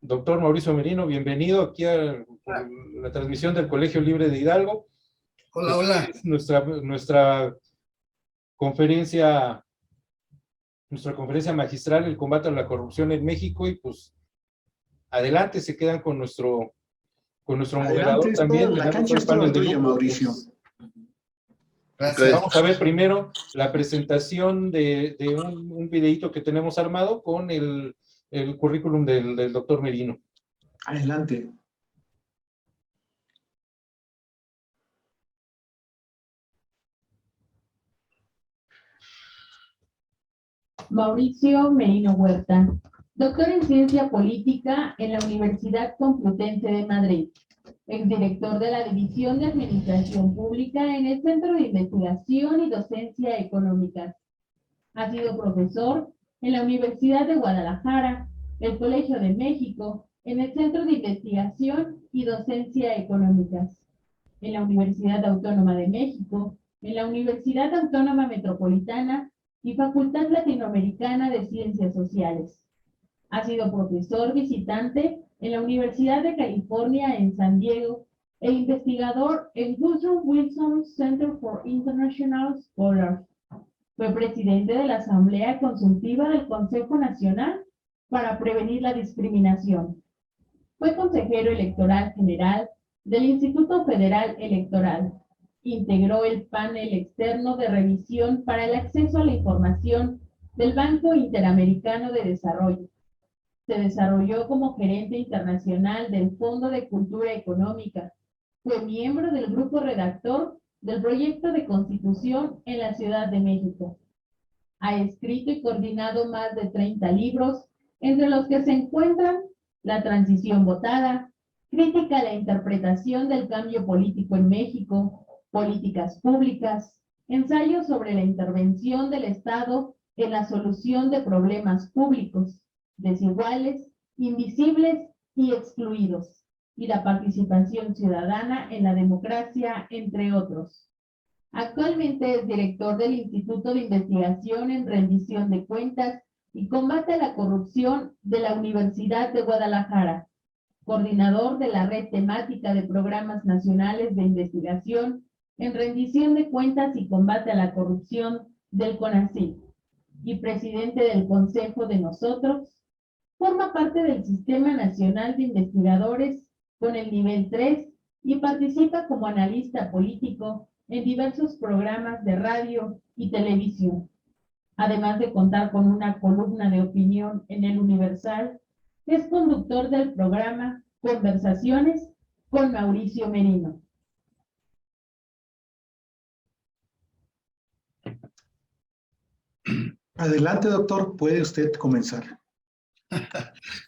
Doctor Mauricio Merino, bienvenido aquí a la transmisión del Colegio Libre de Hidalgo. Hola, hola. Es nuestra conferencia magistral, el combate a la corrupción en México, y pues adelante, se quedan con nuestro moderador también. La cancha es toda tuya, Mauricio. Gracias. Vamos a ver primero la presentación de un videíto que tenemos armado con el currículum del doctor Merino. Adelante. Mauricio Merino Huerta, doctor en Ciencia Política en la Universidad Complutense de Madrid, exdirector de la División de Administración Pública en el Centro de Investigación y Docencia Económicas. Ha sido profesor en la Universidad de Guadalajara, el Colegio de México, en el Centro de Investigación y Docencia Económicas, en la Universidad Autónoma de México, en la Universidad Autónoma Metropolitana y Facultad Latinoamericana de Ciencias Sociales. Ha sido profesor visitante en la Universidad de California en San Diego e investigador en Woodrow Wilson Center for International Scholars. Fue presidente de la Asamblea Consultiva del Consejo Nacional para Prevenir la Discriminación. Fue consejero electoral general del Instituto Federal Electoral. Integró el panel externo de revisión para el acceso a la información del Banco Interamericano de Desarrollo. Se desarrolló como gerente internacional del Fondo de Cultura Económica. Fue miembro del grupo redactor del proyecto de Constitución en la Ciudad de México. Ha escrito y coordinado más de 30 libros, entre los que se encuentran La transición votada, Crítica a la interpretación del cambio político en México, Políticas públicas, Ensayos sobre la intervención del Estado en la solución de problemas públicos, desiguales, invisibles y excluidos, y la participación ciudadana en la democracia, entre otros. Actualmente es director del Instituto de Investigación en Rendición de Cuentas y Combate a la Corrupción de la Universidad de Guadalajara, coordinador de la Red Temática de Programas Nacionales de Investigación en Rendición de Cuentas y Combate a la Corrupción del CONACYT, y presidente del Consejo de Nosotros. Forma parte del Sistema Nacional de Investigadores con el nivel 3 y participa como analista político en diversos programas de radio y televisión. Además de contar con una columna de opinión en El Universal, es conductor del programa Conversaciones con Mauricio Merino. Adelante, doctor, puede usted comenzar.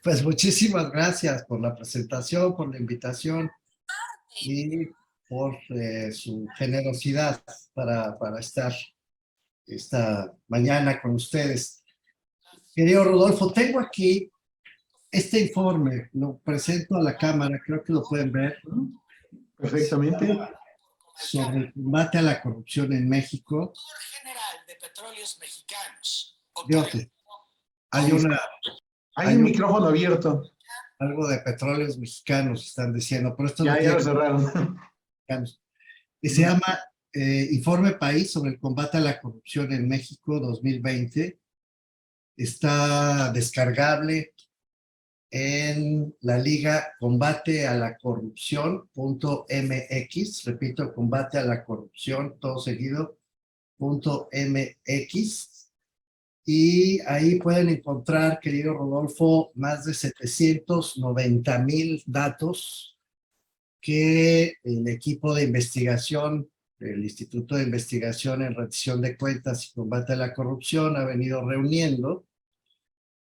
Pues muchísimas gracias por la presentación, por la invitación y por su generosidad para estar esta mañana con ustedes. Querido Rodolfo, tengo aquí este informe, lo presento a la cámara, creo que lo pueden ver. Perfectamente. Sobre el combate a la corrupción en México. General de Petróleos Mexicanos. Dios, hay un micrófono abierto. Algo de Petróleos Mexicanos están diciendo, pero esto ya, no ya tiene... lo cerraron. Y se llama Informe País sobre el combate a la corrupción en México 2020. Está descargable en la liga combate a la corrupción.mx, repito, combate a la corrupción, todo seguido, .mx, y ahí pueden encontrar, querido Rodolfo, más de 790,000 datos que el equipo de investigación, el Instituto de Investigación en Rendición de Cuentas y Combate a la Corrupción ha venido reuniendo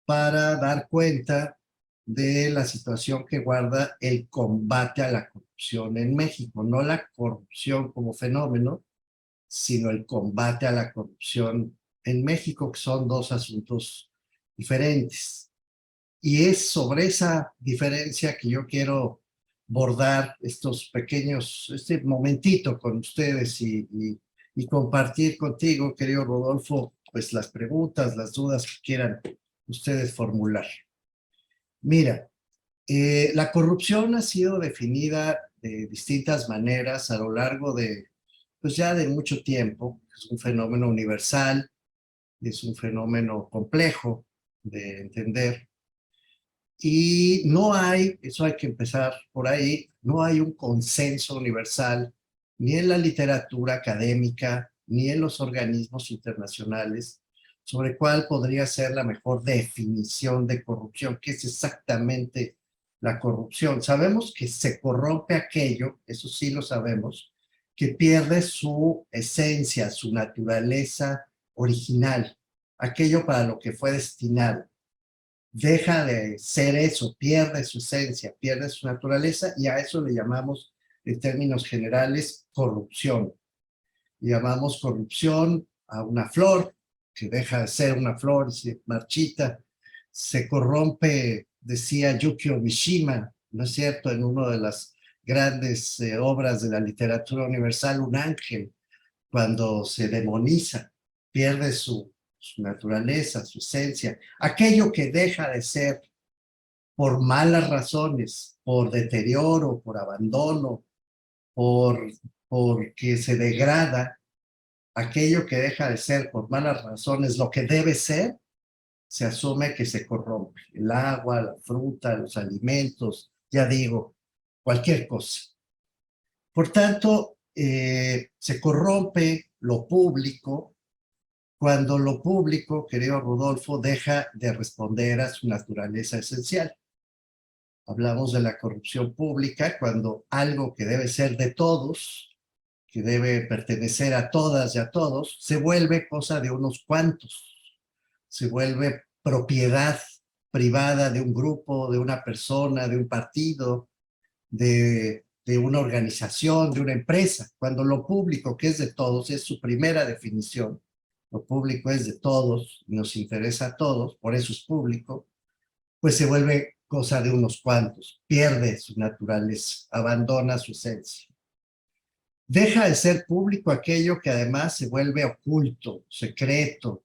para dar cuenta de la situación que guarda el combate a la corrupción en México. No la corrupción como fenómeno, sino el combate a la corrupción en México, que son dos asuntos diferentes. Y es sobre esa diferencia que yo quiero bordar este momentito con ustedes y compartir contigo, querido Rodolfo, pues las preguntas, las dudas que quieran ustedes formular. Mira, La corrupción ha sido definida de distintas maneras a lo largo de, pues ya de mucho tiempo. Es un fenómeno universal, es un fenómeno complejo de entender. Y no hay, eso hay que empezar por ahí, no hay un consenso universal ni en la literatura académica, ni en los organismos internacionales, sobre cuál podría ser la mejor definición de corrupción, qué es exactamente la corrupción. Sabemos que se corrompe aquello, eso sí lo sabemos, que pierde su esencia, su naturaleza original, aquello para lo que fue destinado. Deja de ser eso, pierde su esencia, pierde su naturaleza, y a eso le llamamos, en términos generales, corrupción. Llamamos corrupción a una flor que deja de ser una flor y se marchita. Se corrompe, decía Yukio Mishima, ¿no es cierto?, en una de las grandes obras de la literatura universal, un ángel, cuando se demoniza, pierde su naturaleza, su esencia, aquello que deja de ser por malas razones, por deterioro, por abandono, porque se degrada, aquello que deja de ser por malas razones lo que debe ser, se asume que se corrompe. El agua, la fruta, los alimentos, ya digo, cualquier cosa. Por tanto, se corrompe lo público cuando lo público, querido Rodolfo, deja de responder a su naturaleza esencial. Hablamos de la corrupción pública cuando algo que debe ser de todos, que debe pertenecer a todas y a todos, se vuelve cosa de unos cuantos, se vuelve propiedad privada de un grupo, de una persona, de un partido, de una organización, de una empresa. Cuando lo público, que es de todos, es su primera definición, lo público es de todos, nos interesa a todos, por eso es público, pues se vuelve cosa de unos cuantos, pierde su naturaleza, abandona su esencia. Deja de ser público aquello que además se vuelve oculto, secreto,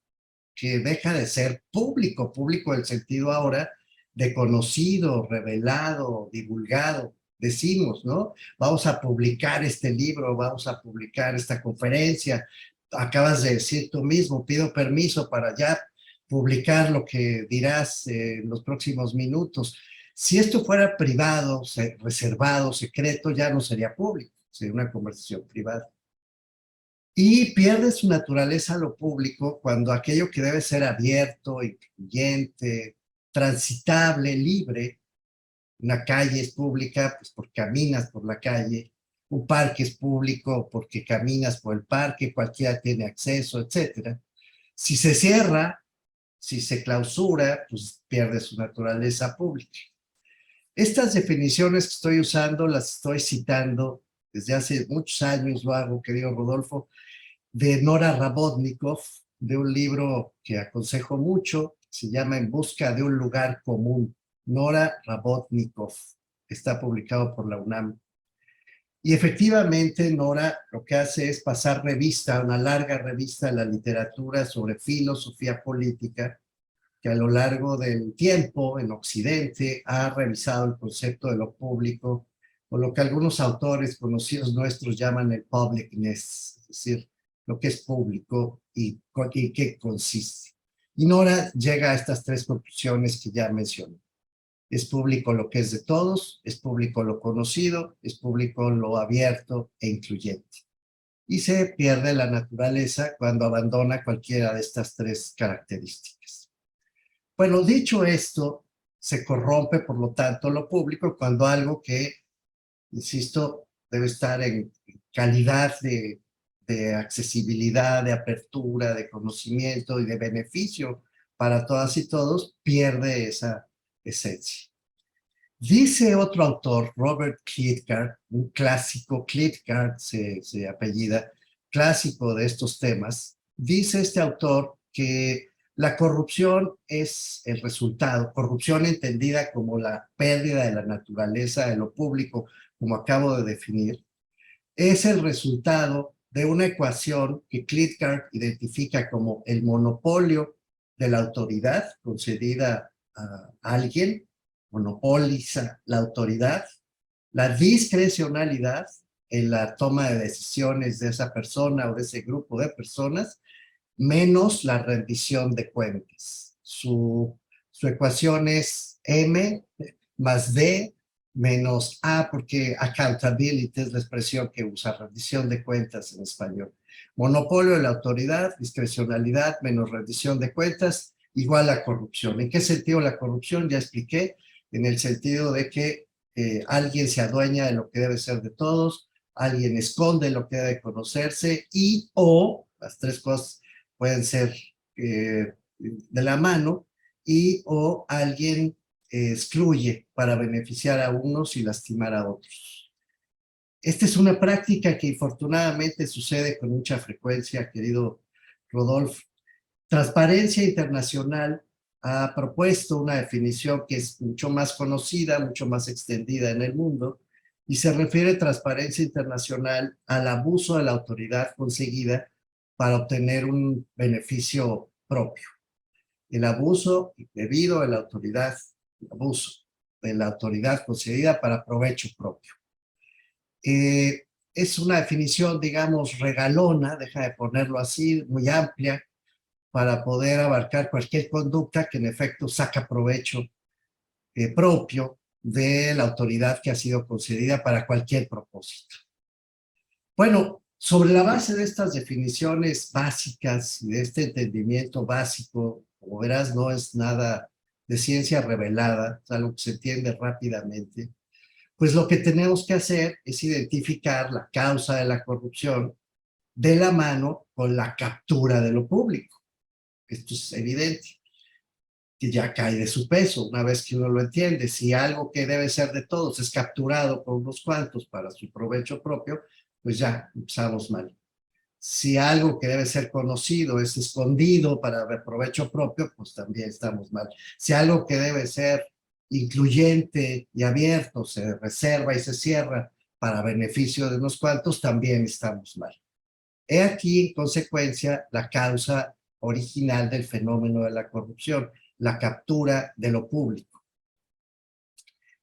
que deja de ser público, público en el sentido ahora de conocido, revelado, divulgado. Decimos, ¿no? Vamos a publicar este libro, vamos a publicar esta conferencia. Acabas de decir tú mismo, pido permiso para ya publicar lo que dirás en los próximos minutos. Si esto fuera privado, reservado, secreto, ya no sería público, sería una conversación privada. Y pierde su naturaleza lo público cuando aquello que debe ser abierto, incluyente, transitable, libre, una calle es pública pues porque caminas por la calle, un parque es público porque caminas por el parque, cualquiera tiene acceso, etc. Si se cierra, si se clausura, pues pierde su naturaleza pública. Estas definiciones que estoy usando las estoy citando desde hace muchos años, lo hago, querido Rodolfo, de Nora Rabotnikov, de un libro que aconsejo mucho, se llama En busca de un lugar común. Nora Rabotnikov, está publicado por la UNAM. Y efectivamente, Nora lo que hace es pasar revista, una larga revista de la literatura sobre filosofía política, que a lo largo del tiempo en Occidente ha revisado el concepto de lo público, o lo que algunos autores conocidos nuestros llaman el publicness, es decir, lo que es público y qué consiste. Y Nora llega a estas tres conclusiones que ya mencioné. Es público lo que es de todos, es público lo conocido, es público lo abierto e incluyente. Y se pierde la naturaleza cuando abandona cualquiera de estas tres características. Bueno, dicho esto, se corrompe, por lo tanto, lo público cuando algo que, insisto, debe estar en calidad de accesibilidad, de apertura, de conocimiento y de beneficio para todas y todos, pierde esa esencia. Dice otro autor, Robert Kierkegaard, un clásico, Kierkegaard se apellida, clásico de estos temas, dice este autor que la corrupción es el resultado, corrupción entendida como la pérdida de la naturaleza de lo público, como acabo de definir, es el resultado de una ecuación que Kierkegaard identifica como el monopolio de la autoridad concedida a alguien monopoliza la autoridad, la discrecionalidad en la toma de decisiones de esa persona o de ese grupo de personas, menos la rendición de cuentas. Su ecuación es M más D menos A, porque accountability es la expresión que usa, rendición de cuentas en español. Monopolio de la autoridad, discrecionalidad menos rendición de cuentas, igual a corrupción. ¿En qué sentido la corrupción? Ya expliqué, en el sentido de que alguien se adueña de lo que debe ser de todos, alguien esconde lo que debe conocerse y o, las tres cosas pueden ser de la mano, y o alguien excluye para beneficiar a unos y lastimar a otros. Esta es una práctica que infortunadamente sucede con mucha frecuencia, querido Rodolfo. Transparencia Internacional ha propuesto una definición que es mucho más conocida, mucho más extendida en el mundo, y se refiere transparencia internacional al abuso de la autoridad conseguida para obtener un beneficio propio. El abuso indebido de la autoridad, el abuso de la autoridad concedida para provecho propio. Es una definición, digamos, regalona, deja de ponerlo así, muy amplia, para poder abarcar cualquier conducta que en efecto saca provecho propio de la autoridad que ha sido concedida para cualquier propósito. Bueno, sobre la base de estas definiciones básicas y de este entendimiento básico, como verás, no es nada de ciencia revelada, es algo que se entiende rápidamente, pues lo que tenemos que hacer es identificar la causa de la corrupción de la mano con la captura de lo público. Esto es evidente, que ya cae de su peso una vez que uno lo entiende. Si algo que debe ser de todos es capturado por unos cuantos para su provecho propio, pues ya empezamos mal. Si algo que debe ser conocido es escondido para provecho propio, pues también estamos mal. Si algo que debe ser incluyente y abierto se reserva y se cierra para beneficio de unos cuantos, también estamos mal. He aquí, en consecuencia, la causa original del fenómeno de la corrupción, la captura de lo público.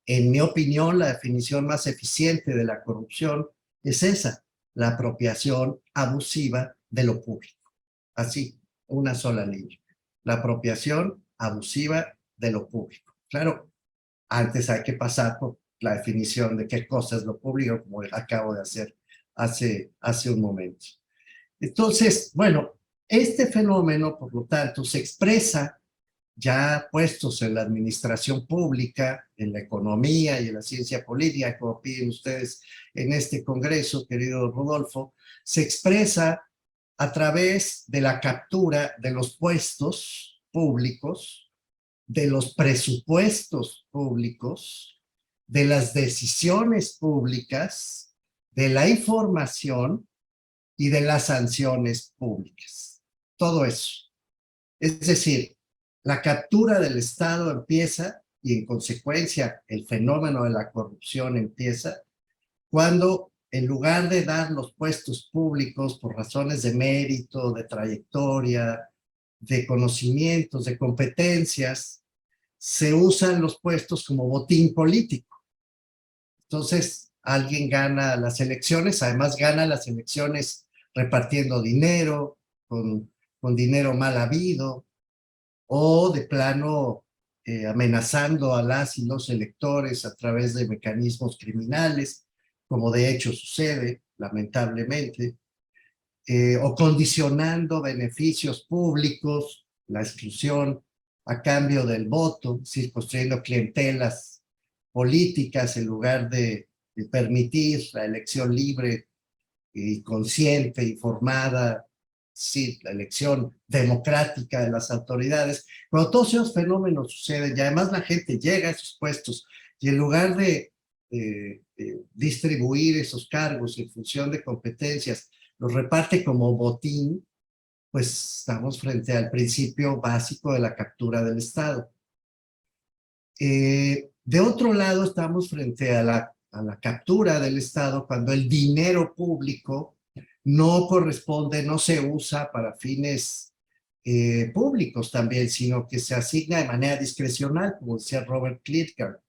En mi opinión, la definición más eficiente de la corrupción es esa, la apropiación abusiva de lo público. Así, una sola línea. La apropiación abusiva de lo público. Claro, antes hay que pasar por la definición de qué cosa es lo público, como acabo de hacer hace un momento. Entonces, bueno, este fenómeno, por lo tanto, se expresa ya puestos en la administración pública, en la economía y en la ciencia política, como piden ustedes en este congreso, querido Rodolfo, se expresa a través de la captura de los puestos públicos, de los presupuestos públicos, de las decisiones públicas, de la información y de las sanciones públicas. Todo eso. Es decir, la captura del Estado empieza, y en consecuencia el fenómeno de la corrupción empieza, cuando en lugar de dar los puestos públicos por razones de mérito, de trayectoria, de conocimientos, de competencias, se usan los puestos como botín político. Entonces, alguien gana las elecciones, además gana las elecciones repartiendo dinero, con dinero mal habido, o de plano amenazando a las y los electores a través de mecanismos criminales, como de hecho sucede, lamentablemente, o condicionando beneficios públicos, la exclusión a cambio del voto, es decir, construyendo clientelas políticas en lugar de permitir la elección libre y consciente, informada, sí, la elección democrática de las autoridades. Cuando todos esos fenómenos suceden y además la gente llega a esos puestos y en lugar de distribuir esos cargos en función de competencias, los reparte como botín, pues estamos frente al principio básico de la captura del Estado. De otro lado, estamos frente a la captura del Estado cuando el dinero público no corresponde, no se usa para fines públicos también, sino que se asigna de manera discrecional, como decía Robert Klitgar.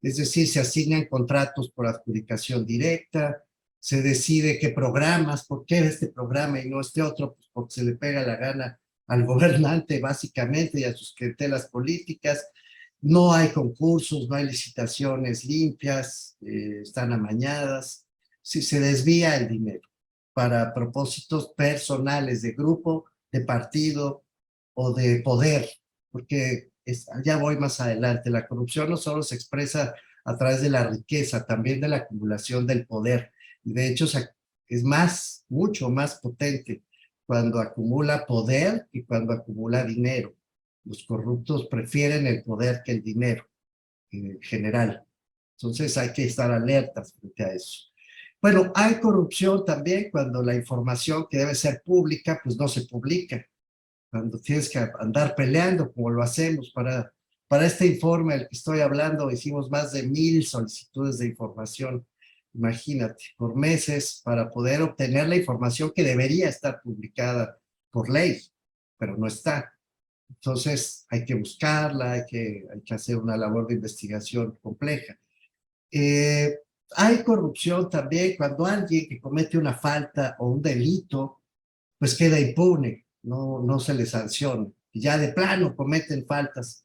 Es decir, se asignan contratos por adjudicación directa, se decide qué programas, por qué este programa y no este otro, pues porque se le pega la gana al gobernante básicamente y a sus clientelas políticas. No hay concursos, no hay licitaciones limpias, están amañadas. Si se desvía el dinero para propósitos personales de grupo, de partido o de poder, porque ya voy más adelante. La corrupción no solo se expresa a través de la riqueza, también de la acumulación del poder. Y de hecho es mucho más potente cuando acumula poder que cuando acumula dinero. Los corruptos prefieren el poder que el dinero en general. Entonces hay que estar alertas frente a eso. Bueno, hay corrupción también cuando la información que debe ser pública, pues no se publica. Cuando tienes que andar peleando, como lo hacemos para este informe del que estoy hablando, hicimos más de 1000 solicitudes de información, imagínate, por meses, para poder obtener la información que debería estar publicada por ley, pero no está. Entonces hay que buscarla, hay que hacer una labor de investigación compleja. Hay corrupción también cuando alguien que comete una falta o un delito, pues queda impune, no se le sanciona. Y ya de plano cometen faltas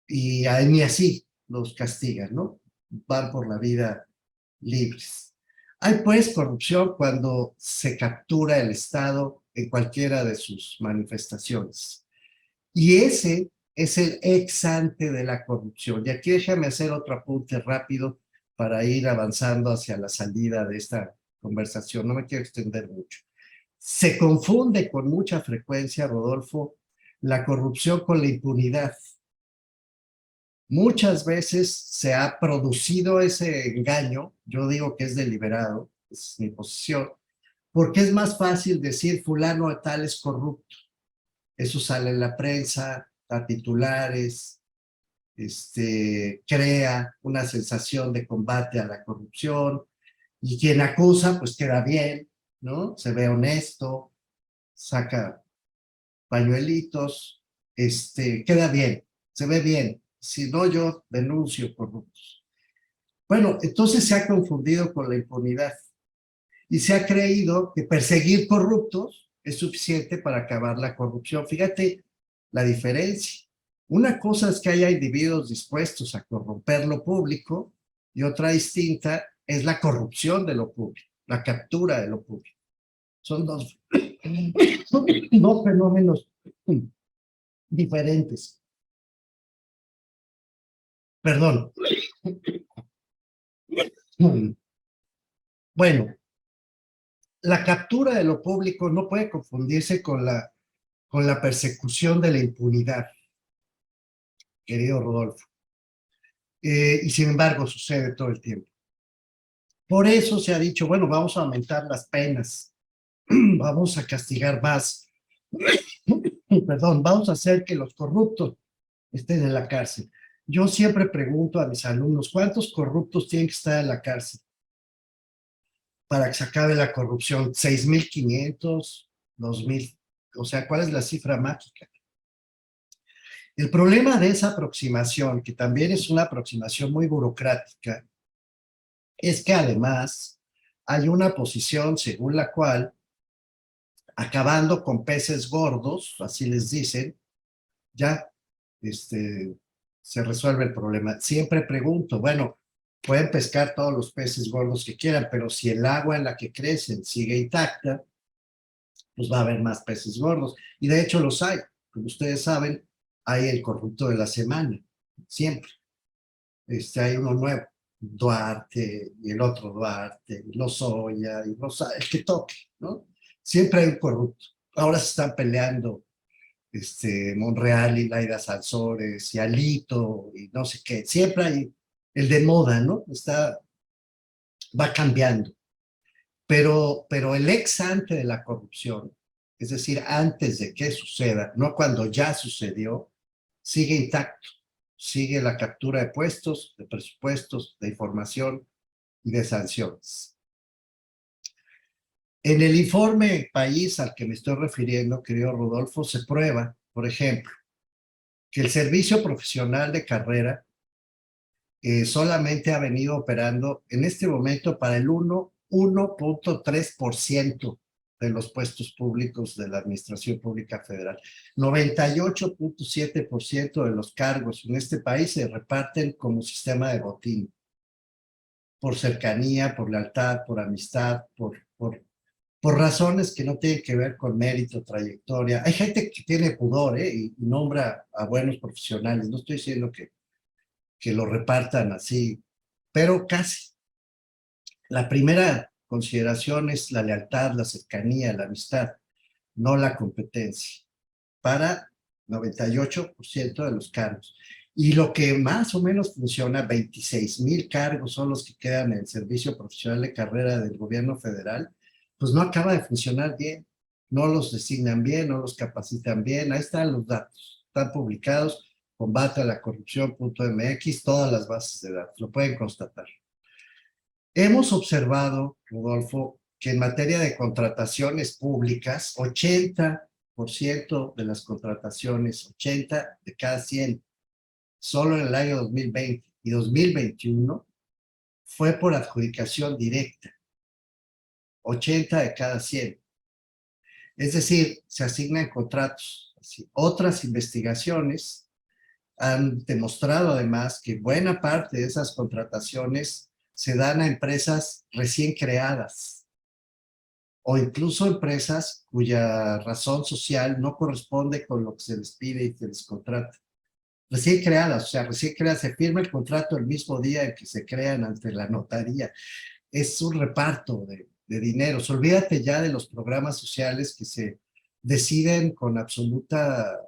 y ni así los castigan, ¿no? Van por la vida libres. Hay pues corrupción cuando se captura el Estado en cualquiera de sus manifestaciones. Y ese es el ex ante de la corrupción. Y aquí déjame hacer otro apunte rápido para ir avanzando hacia la salida de esta conversación. No me quiero extender mucho. Se confunde con mucha frecuencia, Rodolfo, la corrupción con la impunidad. Muchas veces se ha producido ese engaño, yo digo que es deliberado, es mi posición, porque es más fácil decir fulano de tal es corrupto. Eso sale en la prensa, a titulares, crea una sensación de combate a la corrupción, y quien acusa, pues queda bien, ¿no? Se ve honesto, saca pañuelitos, queda bien, se ve bien. Si no, yo denuncio corruptos. Bueno, entonces se ha confundido con la impunidad y se ha creído que perseguir corruptos es suficiente para acabar la corrupción. Fíjate la diferencia. Una cosa es que haya individuos dispuestos a corromper lo público y otra distinta es la corrupción de lo público, la captura de lo público. Son dos fenómenos diferentes. Perdón. Bueno, la captura de lo público no puede confundirse con la persecución de la impunidad, querido Rodolfo. Y sin embargo sucede todo el tiempo. Por eso se ha dicho, bueno, vamos a aumentar las penas, vamos a castigar más, perdón, vamos a hacer que los corruptos estén en la cárcel. Yo siempre pregunto a mis alumnos, ¿cuántos corruptos tienen que estar en la cárcel para que se acabe la corrupción? 6,500, 2,000, o sea, ¿cuál es la cifra mágica? El problema de esa aproximación, que también es una aproximación muy burocrática, es que además hay una posición según la cual, acabando con peces gordos, así les dicen, ya se resuelve el problema. Siempre pregunto, bueno, pueden pescar todos los peces gordos que quieran, pero si el agua en la que crecen sigue intacta, pues va a haber más peces gordos. Y de hecho los hay. Como ustedes saben, hay el corrupto de la semana, siempre. Hay uno nuevo, Duarte, y el otro Duarte, y Lozoya, y el que toque, ¿no? Siempre hay un corrupto. Ahora se están peleando Monreal y Laida Sansores, y Alito, y no sé qué. Siempre hay el de moda, ¿no? Va cambiando. Pero el ex ante de la corrupción, es decir, antes de que suceda, no cuando ya sucedió, sigue intacto. Sigue la captura de puestos, de presupuestos, de información y de sanciones. En el informe país al que me estoy refiriendo, querido Rodolfo, se prueba, por ejemplo, que el servicio profesional de carrera solamente ha venido operando en este momento para el 1.3% de los puestos públicos de la Administración Pública Federal. 98.7% de los cargos en este país se reparten como sistema de botín, por cercanía, por lealtad, por amistad, por razones que no tienen que ver con mérito, trayectoria. Hay gente que tiene pudor y nombra a buenos profesionales. No estoy diciendo que lo repartan así, pero casi. La primera consideración es la lealtad, la cercanía, la amistad, no la competencia, para 98% de los cargos. Y lo que más o menos funciona, 26,000 cargos son los que quedan en el servicio profesional de carrera del gobierno federal, pues no acaba de funcionar bien, no los designan bien, no los capacitan bien. Ahí están los datos, están publicados, combate a la corrupción.mx, todas las bases de datos, lo pueden constatar. Hemos observado, Rodolfo, que en materia de contrataciones públicas, 80% de las contrataciones, 80 de cada 100, solo en el año 2020 y 2021, fue por adjudicación directa. 80 de cada 100. Es decir, se asignan contratos. Otras investigaciones han demostrado además que buena parte de esas contrataciones se dan a empresas recién creadas o incluso empresas cuya razón social no corresponde con lo que se les pide y se les contrata. Recién creadas, o sea, recién creadas, se firma el contrato el mismo día en que se crean ante la notaría. Es un reparto de dineros. Olvídate ya de los programas sociales que se deciden con absoluta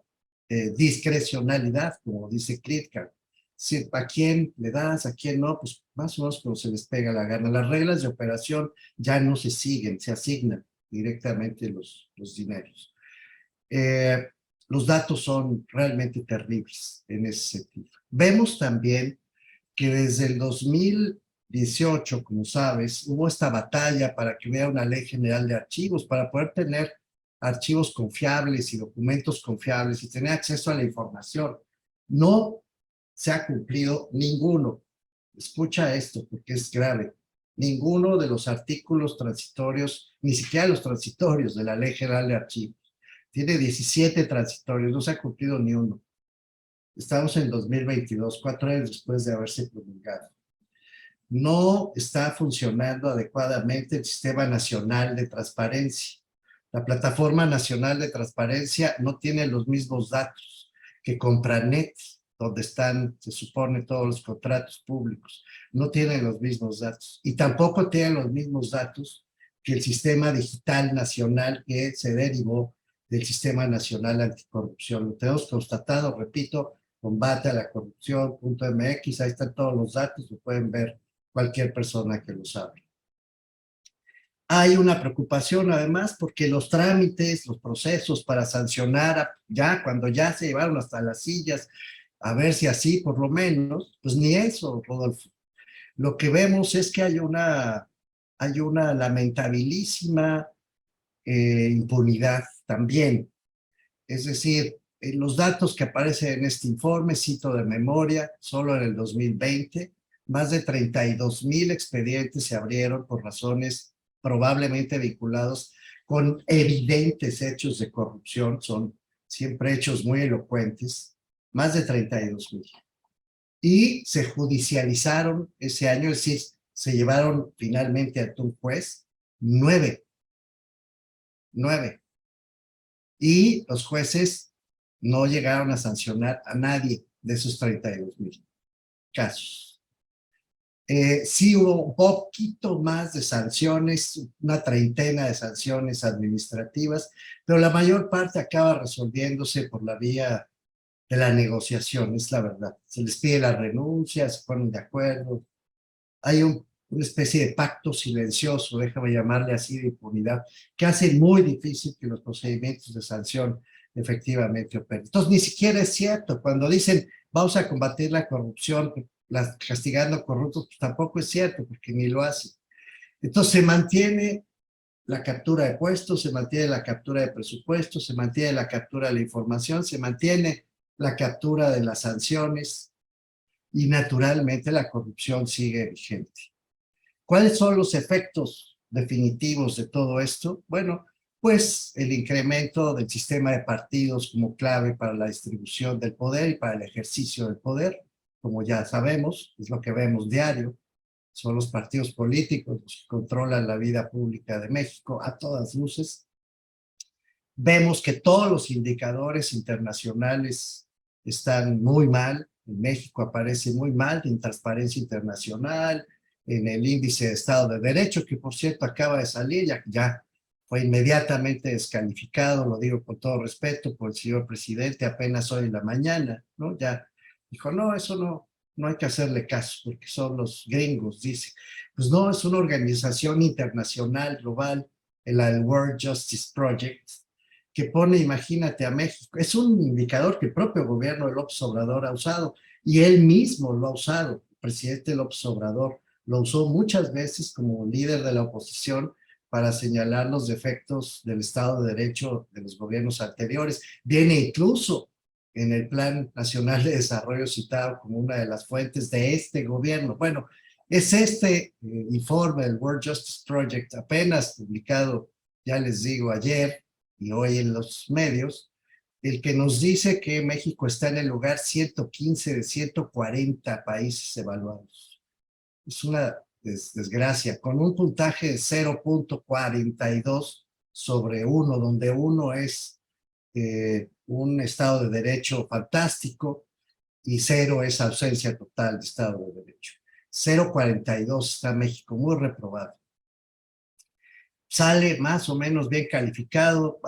discrecionalidad, como dice Kritka. Si a quién le das, a quién no, pues más o menos como se les pega la gana. Las reglas de operación ya no se siguen, se asignan directamente los dineros. Los datos son realmente terribles en ese sentido. Vemos también que desde el 2018, como sabes, hubo esta batalla para que hubiera una ley general de archivos, para poder tener archivos confiables y documentos confiables y tener acceso a la información. No se ha cumplido ninguno. Escucha esto porque es grave. Ninguno de los artículos transitorios, ni siquiera los transitorios de la Ley General de Archivos. Tiene 17 transitorios, no se ha cumplido ni uno. Estamos en 2022, 4 años después de haberse promulgado. No está funcionando adecuadamente el Sistema Nacional de Transparencia. La Plataforma Nacional de Transparencia no tiene los mismos datos que Compranet, donde están, se supone, todos los contratos públicos. No tienen los mismos datos. Y tampoco tienen los mismos datos que el Sistema Digital Nacional que se derivó del Sistema Nacional Anticorrupción. Lo tenemos constatado, repito, combate a la corrupción.mx, ahí están todos los datos, lo pueden ver cualquier persona que lo sabe. Hay una preocupación además porque los trámites, los procesos para sancionar, ya cuando ya se llevaron hasta las sillas, a ver si así por lo menos, pues ni eso, Rodolfo. Lo que vemos es que hay una lamentabilísima impunidad también. Es decir, los datos que aparecen en este informe, cito de memoria, solo en el 2020, más de 32,000 expedientes se abrieron por razones probablemente vinculados con evidentes hechos de corrupción, son siempre hechos muy elocuentes, más de 32,000. Y se judicializaron ese año, es decir, se llevaron finalmente ante un juez 9. Y los jueces no llegaron a sancionar a nadie de esos 32,000 casos. Sí hubo un poquito más de sanciones, una treintena de sanciones administrativas, pero la mayor parte acaba resolviéndose por la vía de la negociación, es la verdad. Se les pide la renuncia, se ponen de acuerdo. Hay una especie de pacto silencioso, déjame llamarle así, de impunidad, que hace muy difícil que los procedimientos de sanción efectivamente operen. Entonces, ni siquiera es cierto. Cuando dicen, vamos a combatir la corrupción, castigando corruptos, pues tampoco es cierto, porque ni lo hacen. Entonces, se mantiene la captura de puestos, se mantiene la captura de presupuestos, se mantiene la captura de la información, se mantiene la captura de las sanciones y naturalmente la corrupción sigue vigente. ¿Cuáles son los efectos definitivos de todo esto? Bueno, pues el incremento del sistema de partidos como clave para la distribución del poder y para el ejercicio del poder, como ya sabemos, es lo que vemos diario. Son los partidos políticos los que controlan la vida pública de México a todas luces. Vemos que todos los indicadores internacionales están muy mal. En México aparece muy mal en Transparencia Internacional, en el índice de Estado de Derecho, que por cierto acaba de salir, ya fue inmediatamente descalificado, lo digo con todo respeto, por el señor presidente apenas hoy en la mañana, ¿no? Ya dijo, no, eso no hay que hacerle caso, porque son los gringos, dice. Pues no, es una organización internacional, global, el World Justice Project, que pone, imagínate, a México. Es un indicador que el propio gobierno de López Obrador ha usado, y él mismo lo ha usado, el presidente López Obrador lo usó muchas veces como líder de la oposición para señalar los defectos del Estado de Derecho de los gobiernos anteriores. Viene incluso en el Plan Nacional de Desarrollo citado como una de las fuentes de este gobierno. Bueno, es este informe del World Justice Project, apenas publicado, ya les digo, ayer y hoy en los medios, el que nos dice que México está en el lugar 115 de 140 países evaluados. Es una desgracia, con un puntaje de 0.42 sobre 1, donde 1 es un Estado de Derecho fantástico y 0 es ausencia total de Estado de Derecho. 0.42 está México, muy reprobado. Sale más o menos bien calificado,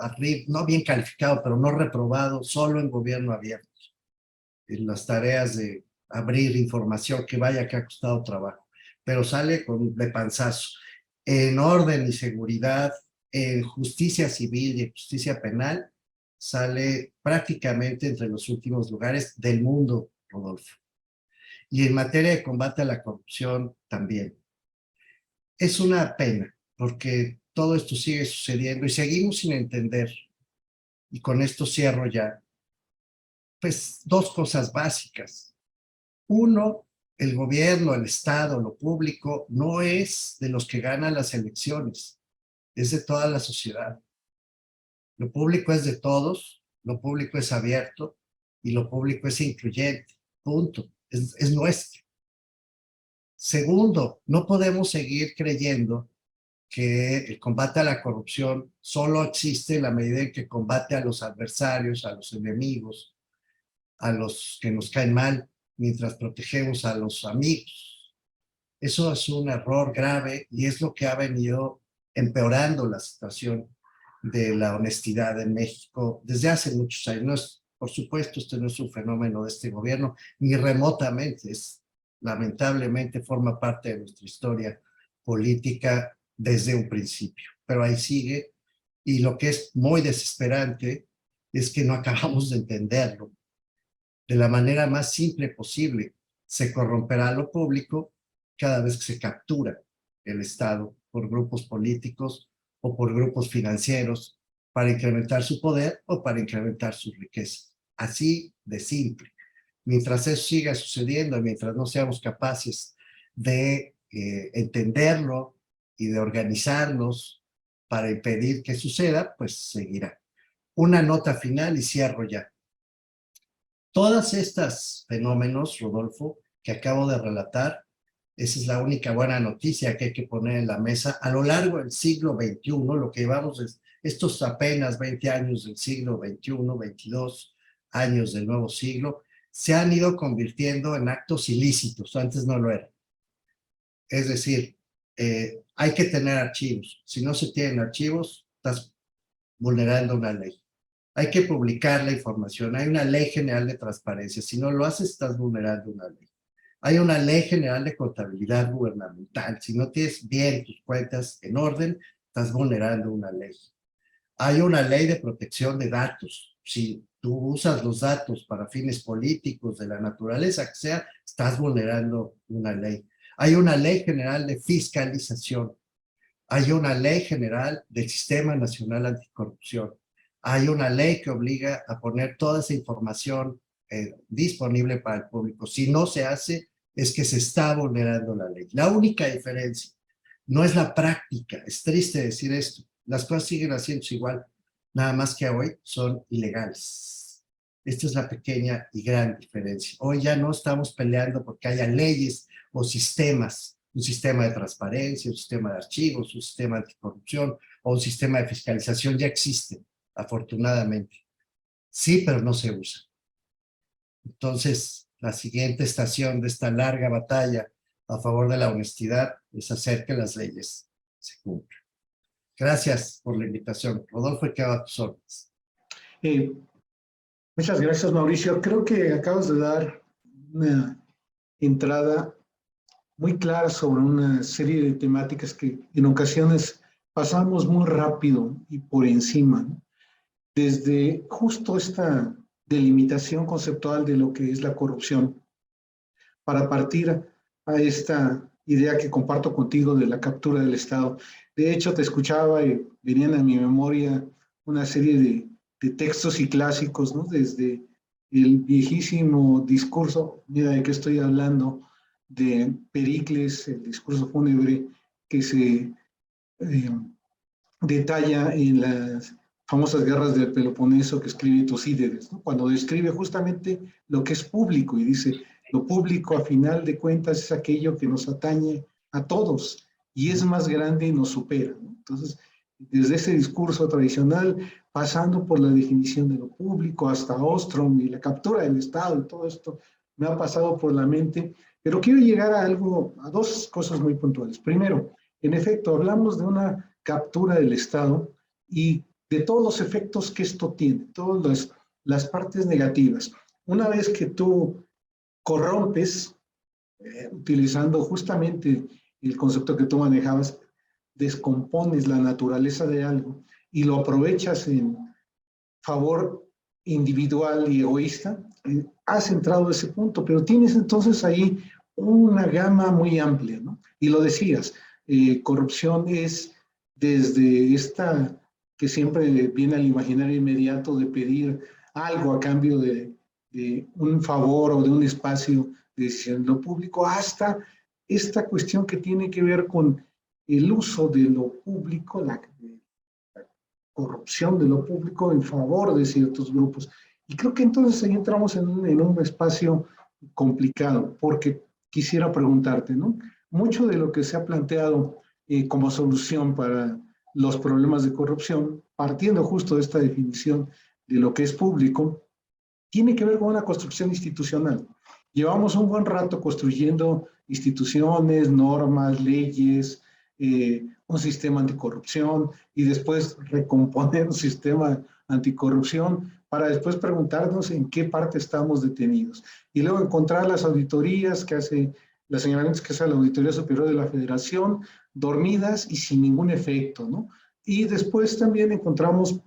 no bien calificado, pero no reprobado, solo en gobierno abierto, en las tareas de abrir información que vaya que ha costado trabajo, pero sale de panzazo. En orden y seguridad, en justicia civil y en justicia penal, sale prácticamente entre los últimos lugares del mundo, Rodolfo. Y en materia de combate a la corrupción también. Es una pena, porque todo esto sigue sucediendo y seguimos sin entender, y con esto cierro ya, pues dos cosas básicas. Uno, el gobierno, el Estado, lo público, no es de los que ganan las elecciones, es de toda la sociedad. Lo público es de todos, lo público es abierto y lo público es incluyente, punto, es nuestro. Segundo, no podemos seguir creyendo que el combate a la corrupción solo existe en la medida en que combate a los adversarios, a los enemigos, a los que nos caen mal, mientras protegemos a los amigos. Eso es un error grave y es lo que ha venido empeorando la situación de la honestidad en México desde hace muchos años. Por supuesto, este no es un fenómeno de este gobierno, ni remotamente, lamentablemente forma parte de nuestra historia política desde un principio, pero ahí sigue, y lo que es muy desesperante es que no acabamos de entenderlo. De la manera más simple posible, se corromperá lo público cada vez que se captura el Estado por grupos políticos o por grupos financieros para incrementar su poder o para incrementar su riqueza. Así de simple. Mientras eso siga sucediendo, mientras no seamos capaces de entenderlo y de organizarnos para impedir que suceda, pues seguirá. Una nota final y cierro ya. Todas estas fenómenos, Rodolfo, que acabo de relatar, esa es la única buena noticia que hay que poner en la mesa. A lo largo del siglo XXI, lo que llevamos es estos apenas 20 años del siglo XXI, 22 años del nuevo siglo, se han ido convirtiendo en actos ilícitos, antes no lo eran. Es decir, hay que tener archivos. Si no se tienen archivos, estás vulnerando una ley. Hay que publicar la información. Hay una ley general de transparencia. Si no lo haces, estás vulnerando una ley. Hay una ley general de contabilidad gubernamental. Si no tienes bien tus cuentas en orden, estás vulnerando una ley. Hay una ley de protección de datos. Si tú usas los datos para fines políticos, de la naturaleza que sea, estás vulnerando una ley. Hay una ley general de fiscalización. Hay una ley general del Sistema Nacional Anticorrupción. Hay una ley que obliga a poner toda esa información disponible para el público. Si no se hace, es que se está vulnerando la ley. La única diferencia no es la práctica. Es triste decir esto. Las cosas siguen haciéndose igual, nada más que hoy son ilegales. Esta es la pequeña y gran diferencia. Hoy ya no estamos peleando porque haya leyes o sistemas, un sistema de transparencia, un sistema de archivos, un sistema anticorrupción o un sistema de fiscalización. Ya existen, afortunadamente. Sí, pero no se usa. Entonces, la siguiente estación de esta larga batalla a favor de la honestidad es hacer que las leyes se cumplan. Gracias por la invitación. Rodolfo, quedo a tus órdenes. Muchas gracias, Mauricio. Creo que acabas de dar una entrada muy clara sobre una serie de temáticas que en ocasiones pasamos muy rápido y por encima, ¿no? Desde justo esta delimitación conceptual de lo que es la corrupción, para partir a esta idea que comparto contigo de la captura del Estado. De hecho, te escuchaba y venían a mi memoria una serie de textos y clásicos, ¿no? Desde el viejísimo discurso, mira de qué estoy hablando, de Pericles, el discurso fúnebre que se detalla en las famosas guerras del Peloponeso que escribe Tucídides, ¿no? Cuando describe justamente lo que es público y dice, lo público a final de cuentas es aquello que nos atañe a todos y es más grande y nos supera, ¿no? Entonces, desde ese discurso tradicional, pasando por la definición de lo público hasta Ostrom y la captura del Estado y todo esto, me ha pasado por la mente, pero quiero llegar a algo, a dos cosas muy puntuales. Primero, en efecto, hablamos de una captura del Estado y de todos los efectos que esto tiene, todas las partes negativas. Una vez que tú corrompes, utilizando justamente el concepto que tú manejabas, descompones la naturaleza de algo y lo aprovechas en favor individual y egoísta, has entrado a ese punto, pero tienes entonces ahí una gama muy amplia, ¿no? Y lo decías, corrupción es desde esta que siempre viene al imaginario inmediato de pedir algo a cambio de un favor o de un espacio de decisión en lo público, hasta esta cuestión que tiene que ver con el uso de lo público, la corrupción de lo público en favor de ciertos grupos. Y creo que entonces ahí entramos en un espacio complicado, porque quisiera preguntarte, ¿no? Mucho de lo que se ha planteado como solución para los problemas de corrupción, partiendo justo de esta definición de lo que es público, tiene que ver con una construcción institucional. Llevamos un buen rato construyendo instituciones, normas, leyes, un sistema anticorrupción y después recomponer un sistema anticorrupción para después preguntarnos en qué parte estamos detenidos. Y luego encontrar las auditorías que hace, los señalamientos que hace la Auditoría Superior de la Federación, dormidas y sin ningún efecto, ¿no? Y después también encontramos,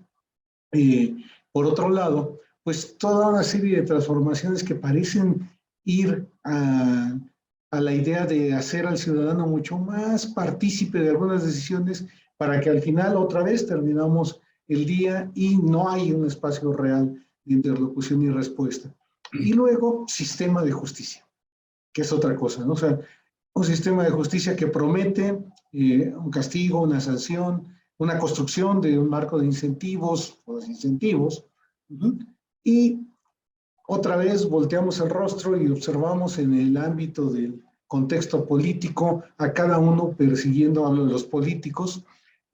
por otro lado, pues toda una serie de transformaciones que parecen ir a la idea de hacer al ciudadano mucho más partícipe de algunas decisiones para que al final otra vez terminamos el día y no hay un espacio real de interlocución y respuesta. Y luego, sistema de justicia, que es otra cosa, ¿no? O sea, un sistema de justicia que promete un castigo, una sanción, una construcción de un marco de incentivos o desincentivos, y otra vez volteamos el rostro y observamos en el ámbito del contexto político a cada uno persiguiendo, hablo de los políticos,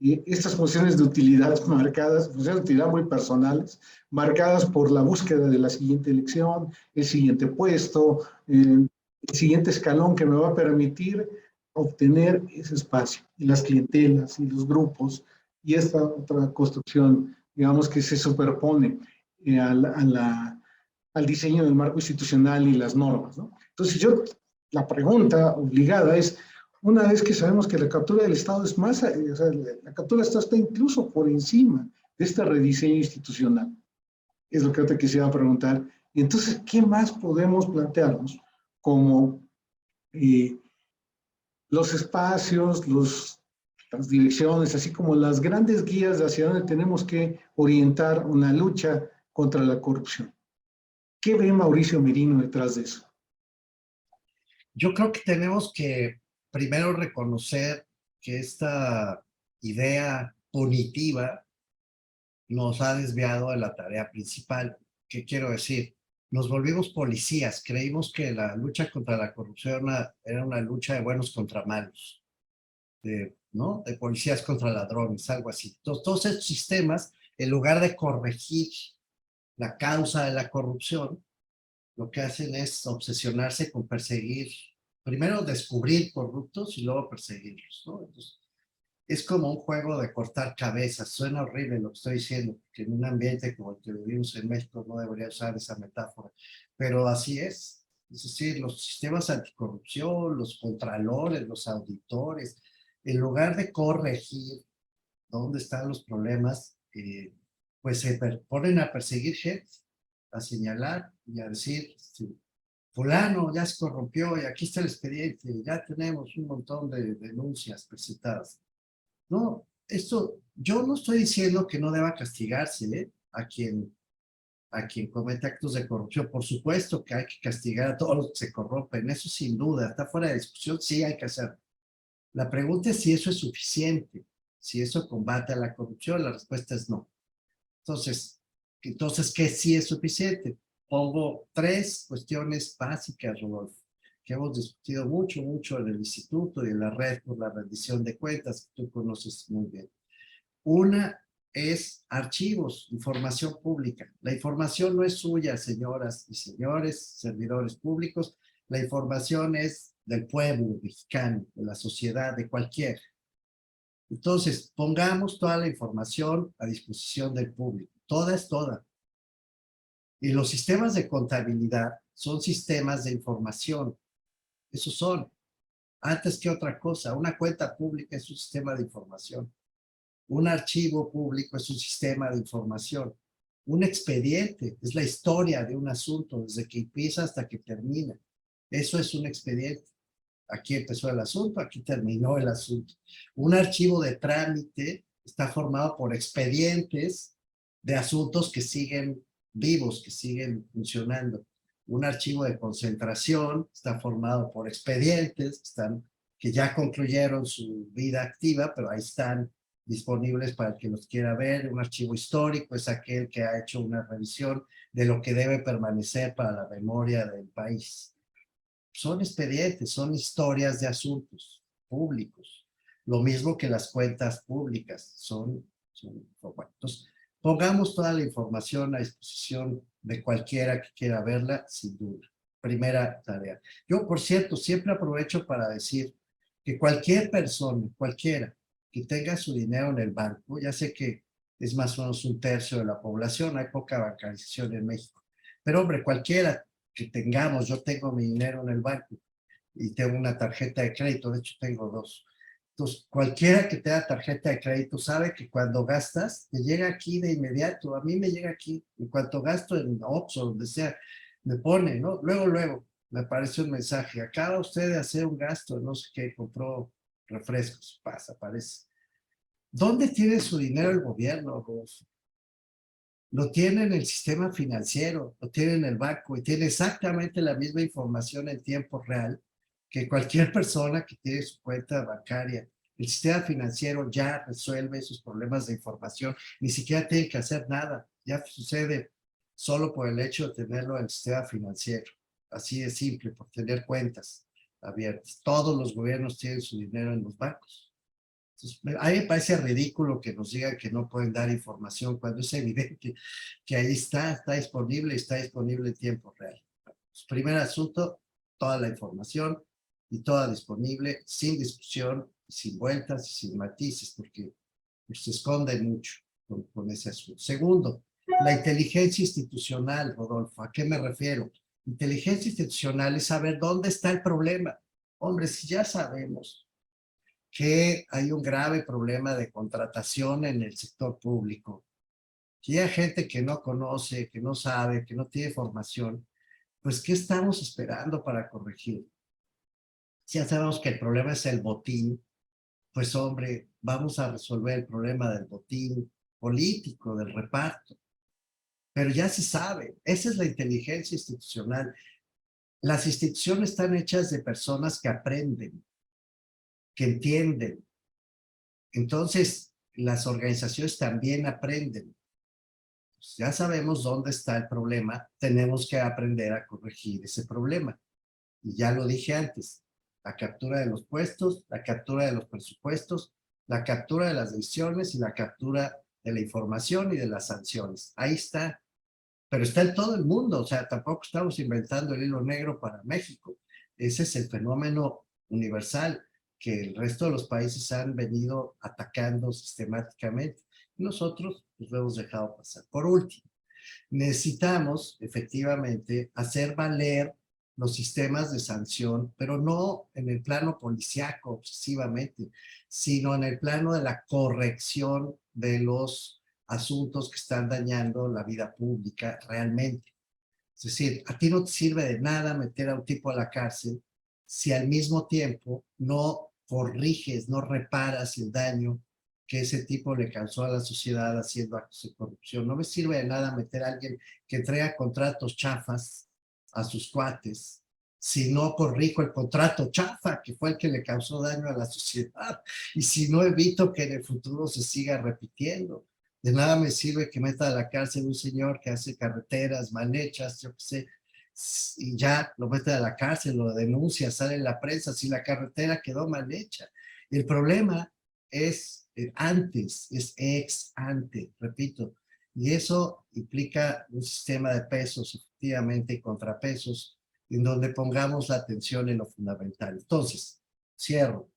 estas funciones de utilidad marcadas, funciones de utilidad muy personales, marcadas por la búsqueda de la siguiente elección, el siguiente puesto, el siguiente escalón que me va a permitir obtener ese espacio, y las clientelas y los grupos, y esta otra construcción, digamos, que se superpone al diseño del marco institucional y las normas, ¿no? Entonces la pregunta obligada es, una vez que sabemos que la captura del Estado es más, o sea, la captura del Estado está incluso por encima de este rediseño institucional, es lo que yo te quisiera preguntar, y entonces, ¿qué más podemos plantearnos como los espacios, las direcciones, así como las grandes guías hacia dónde tenemos que orientar una lucha contra la corrupción. ¿Qué ve Mauricio Merino detrás de eso? Yo creo que tenemos que primero reconocer que esta idea punitiva nos ha desviado de la tarea principal. ¿Qué quiero decir? Nos volvimos policías, creímos que la lucha contra la corrupción era una lucha de buenos contra malos, ¿no? De policías contra ladrones, algo así. Entonces, todos estos sistemas, en lugar de corregir la causa de la corrupción, lo que hacen es obsesionarse con perseguir, primero descubrir corruptos y luego perseguirlos, ¿no? Entonces, es como un juego de cortar cabezas. Suena horrible lo que estoy diciendo, que en un ambiente como el que vivimos en México no debería usar esa metáfora, pero así es. Es decir, los sistemas anticorrupción, los contralores, los auditores, en lugar de corregir dónde están los problemas, pues se ponen a perseguir gente, a señalar y a decir, fulano ya se corrompió y aquí está el expediente, ya tenemos un montón de denuncias presentadas. No, esto, yo no estoy diciendo que no deba castigarse, ¿eh? a quien comete actos de corrupción. Por supuesto que hay que castigar a todos los que se corrompen, eso sin duda, está fuera de discusión, sí hay que hacer. La pregunta es si eso es suficiente, si eso combate a la corrupción, la respuesta es no. Entonces, ¿qué sí es suficiente? Pongo 3 cuestiones básicas, Rodolfo, que hemos discutido mucho en el instituto y en la red por la rendición de cuentas, que tú conoces muy bien. Una es archivos, información pública. La información no es suya, señoras y señores, servidores públicos. La información es del pueblo mexicano, de la sociedad, de cualquiera. Entonces, pongamos toda la información a disposición del público. Toda es toda. Y los sistemas de contabilidad son sistemas de información. Esos son, antes que otra cosa, una cuenta pública es un sistema de información. Un archivo público es un sistema de información. Un expediente es la historia de un asunto, desde que empieza hasta que termina. Eso es un expediente. Aquí empezó el asunto, aquí terminó el asunto. Un archivo de trámite está formado por expedientes de asuntos que siguen vivos, que siguen funcionando. Un archivo de concentración está formado por expedientes que ya concluyeron su vida activa, pero ahí están disponibles para el que los quiera ver. Un archivo histórico es aquel que ha hecho una revisión de lo que debe permanecer para la memoria del país. Son expedientes, son historias de asuntos públicos. Lo mismo que las cuentas públicas son bueno, entonces, pongamos toda la información a disposición de cualquiera que quiera verla, sin duda. Primera tarea. Yo, por cierto, siempre aprovecho para decir que cualquier persona, cualquiera, que tenga su dinero en el banco, ya sé que es más o menos 1/3 de la población, hay poca bancarización en México, pero hombre, cualquiera que tengamos, yo tengo mi dinero en el banco y tengo una tarjeta de crédito, de hecho tengo 2. Entonces, cualquiera que tenga tarjeta de crédito sabe que cuando gastas, te llega aquí de inmediato. A mí me llega aquí. En cuanto gasto en Oxxo, donde sea, me pone, ¿no? Luego, me aparece un mensaje. Acaba usted de hacer un gasto, no sé qué, compró refrescos. Aparece. ¿Dónde tiene su dinero el gobierno, Rolfo? Lo tiene en el sistema financiero, lo tiene en el banco y tiene exactamente la misma información en tiempo real que cualquier persona que tiene su cuenta bancaria. El sistema financiero ya resuelve esos problemas de información, ni siquiera tiene que hacer nada, ya sucede solo por el hecho de tenerlo en el sistema financiero. Así de simple, por tener cuentas abiertas. Todos los gobiernos tienen su dinero en los bancos. Entonces, a mí me parece ridículo que nos digan que no pueden dar información cuando es evidente que ahí está disponible en tiempo real. Primer asunto, toda la información y toda disponible, sin discusión, sin vueltas y sin matices, porque se esconde mucho con ese asunto. Segundo, la inteligencia institucional, Rodolfo. ¿A qué me refiero? Inteligencia institucional es saber dónde está el problema. Hombre, si ya sabemos que hay un grave problema de contratación en el sector público, que hay gente que no conoce, que no sabe, que no tiene formación, pues ¿qué estamos esperando para corregir? Ya sabemos que el problema es el botín, pues hombre, vamos a resolver el problema del botín político, del reparto. Pero ya se sabe, esa es la inteligencia institucional. Las instituciones están hechas de personas que aprenden, que entienden. Entonces, las organizaciones también aprenden. Pues ya sabemos dónde está el problema, tenemos que aprender a corregir ese problema. Y ya lo dije antes, la captura de los puestos, la captura de los presupuestos, la captura de las decisiones y la captura de la información y de las sanciones. Ahí está. Pero está en todo el mundo, o sea, tampoco estamos inventando el hilo negro para México. Ese es el fenómeno universal que el resto de los países han venido atacando sistemáticamente. Y nosotros pues, lo hemos dejado pasar. Por último, necesitamos efectivamente hacer valer los sistemas de sanción, pero no en el plano policíaco obsesivamente, sino en el plano de la corrección de los asuntos que están dañando la vida pública realmente. Es decir, a ti no te sirve de nada meter a un tipo a la cárcel si al mismo tiempo no corriges, no reparas el daño que ese tipo le causó a la sociedad haciendo actos de corrupción. No me sirve de nada meter a alguien que entrega contratos chafas a sus cuates si no corrijo el contrato chafa, que fue el que le causó daño a la sociedad, y si no evito que en el futuro se siga repitiendo. De nada me sirve que meta a la cárcel un señor que hace carreteras mal hechas, yo qué sé, y ya lo mete a la cárcel, lo denuncia, sale en la prensa, si la carretera quedó mal hecha. El problema es antes, es ex ante, repito, y eso implica un sistema de pesos, efectivamente, y contrapesos, en donde pongamos la atención en lo fundamental. Entonces, cierro.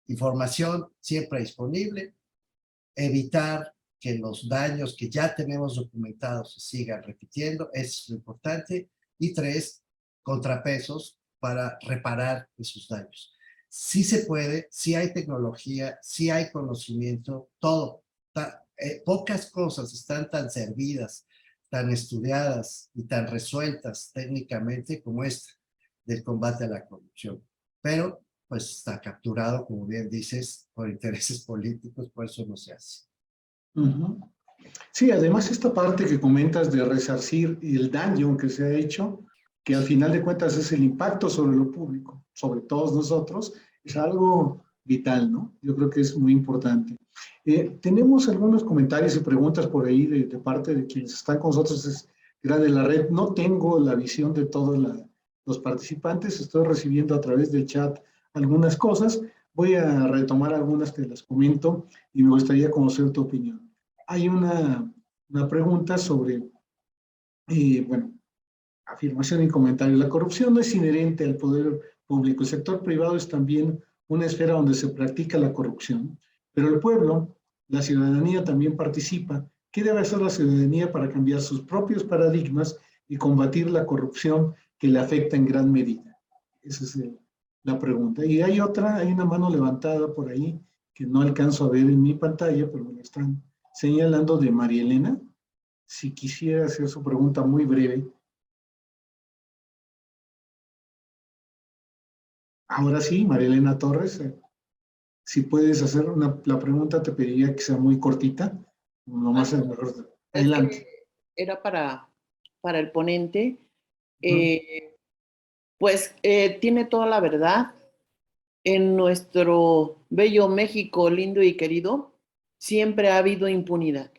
Información siempre disponible, evitar que los daños que ya tenemos documentados se sigan repitiendo, eso es lo importante. Y 3, contrapesos para reparar esos daños. Sí se puede, sí hay tecnología, sí hay conocimiento, todo. Pocas cosas están tan servidas, tan estudiadas y tan resueltas técnicamente como esta del combate a la corrupción. Pero pues está capturado, como bien dices, por intereses políticos, por eso no se hace. Sí, además esta parte que comentas de resarcir el daño que se ha hecho, que al final de cuentas es el impacto sobre lo público, sobre todos nosotros, es algo vital, ¿no? Yo creo que es muy importante. Tenemos algunos comentarios y preguntas por ahí de parte de quienes están con nosotros, es grande la red. No tengo la visión de todos los participantes, estoy recibiendo a través del chat algunas cosas. Voy a retomar algunas, te las comento y me gustaría conocer tu opinión. Hay una pregunta sobre, bueno, afirmación y comentario. La corrupción no es inherente al poder público. El sector privado es también una esfera donde se practica la corrupción, pero el pueblo, la ciudadanía también participa. ¿Qué debe hacer la ciudadanía para cambiar sus propios paradigmas y combatir la corrupción que le afecta en gran medida? Esa es la pregunta. Y hay una mano levantada por ahí que no alcanzo a ver en mi pantalla, pero me la están señalando, de María Elena. Si quisiera hacer su pregunta muy breve. Ahora sí, María Elena Torres, si puedes hacer la pregunta, te pediría que sea muy cortita. Lo más mejor. Adelante. Era para el ponente. Pues tiene toda la verdad. En nuestro bello México lindo y querido, siempre ha habido impunidad.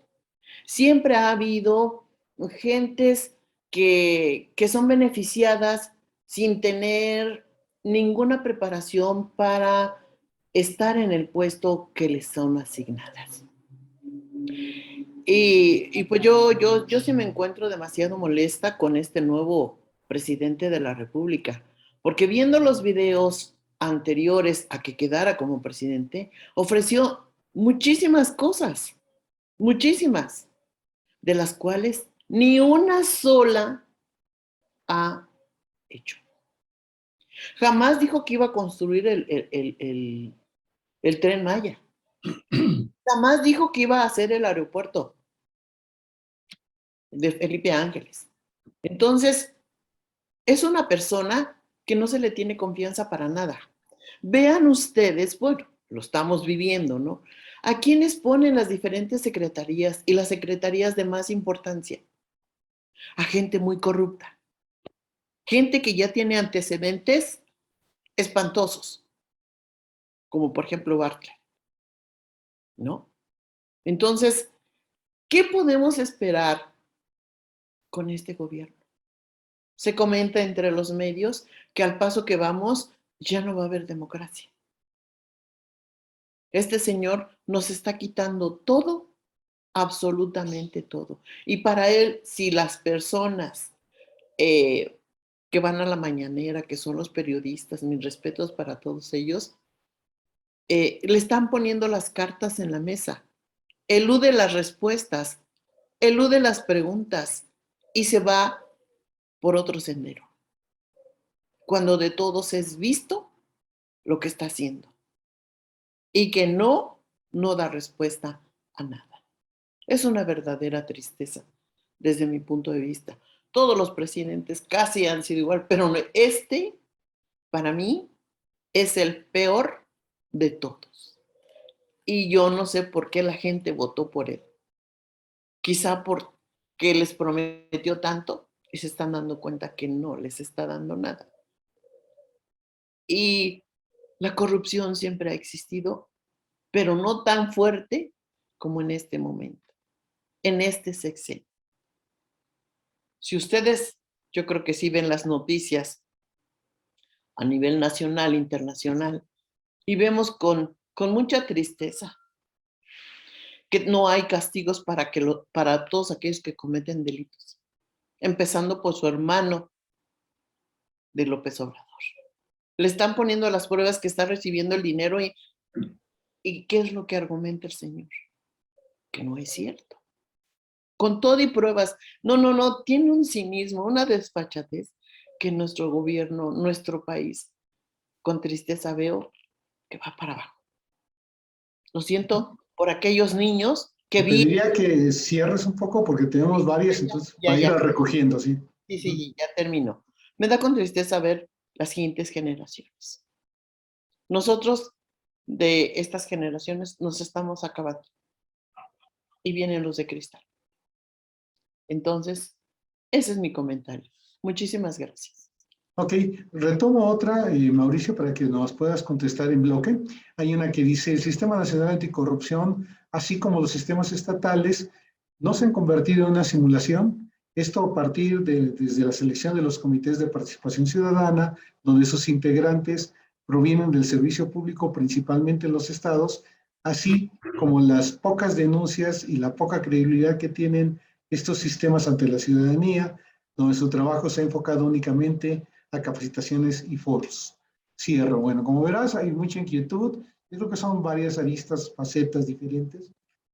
Siempre ha habido gentes que son beneficiadas sin tener ninguna preparación para estar en el puesto que les son asignadas. Y pues yo sí me encuentro demasiado molesta con este nuevo presidente de la República, porque viendo los videos anteriores a que quedara como presidente, ofreció muchísimas cosas, muchísimas, de las cuales ni una sola ha hecho. Jamás dijo que iba a construir el Tren Maya. Jamás dijo que iba a hacer el aeropuerto de Felipe Ángeles. Entonces, es una persona que no se le tiene confianza para nada. Vean ustedes, bueno, lo estamos viviendo, ¿no? ¿A quiénes ponen las diferentes secretarías y las secretarías de más importancia? A gente muy corrupta, gente que ya tiene antecedentes espantosos, como por ejemplo Bartlett, ¿no? Entonces, ¿qué podemos esperar con este gobierno? Se comenta entre los medios que al paso que vamos ya no va a haber democracia. Este señor nos está quitando todo, absolutamente todo. Y para él, si las personas que van a la mañanera, que son los periodistas, mis respetos para todos ellos, le están poniendo las cartas en la mesa, elude las respuestas, elude las preguntas y se va por otro sendero, cuando de todos es visto lo que está haciendo y que no da respuesta a nada. Es una verdadera tristeza desde mi punto de vista. Todos los presidentes casi han sido igual, pero este, para mí, es el peor de todos. Y yo no sé por qué la gente votó por él. Quizá porque les prometió tanto y se están dando cuenta que no les está dando nada. Y la corrupción siempre ha existido, pero no tan fuerte como en este momento, en este sexenio. Si ustedes, yo creo que sí ven las noticias a nivel nacional, internacional, y vemos con mucha tristeza que no hay castigos para todos aquellos que cometen delitos, empezando por su hermano de López Obrador. Le están poniendo las pruebas que está recibiendo el dinero y ¿qué es lo que argumenta el señor? Que no es cierto. Con todo y pruebas. No, tiene un cinismo, una desfachatez que nuestro gobierno, nuestro país, con tristeza veo que va para abajo. Lo siento por aquellos niños que Te diría que cierres un poco porque tenemos varias, entonces para ir recogiendo, ¿sí? Sí, ya termino. Me da con tristeza ver las siguientes generaciones. Nosotros de estas generaciones nos estamos acabando y vienen los de cristal. Entonces, ese es mi comentario. Muchísimas gracias. Ok, retomo otra, Mauricio, para que nos puedas contestar en bloque. Hay una que dice, el Sistema Nacional Anticorrupción, así como los sistemas estatales, no se han convertido en una simulación. Esto a partir desde la selección de los comités de participación ciudadana, donde sus integrantes provienen del servicio público, principalmente en los estados, así como las pocas denuncias y la poca credibilidad que tienen estos sistemas ante la ciudadanía, donde su trabajo se ha enfocado únicamente a capacitaciones y foros. Cierro. Bueno, como verás, hay mucha inquietud. Yo creo que son varias aristas, facetas diferentes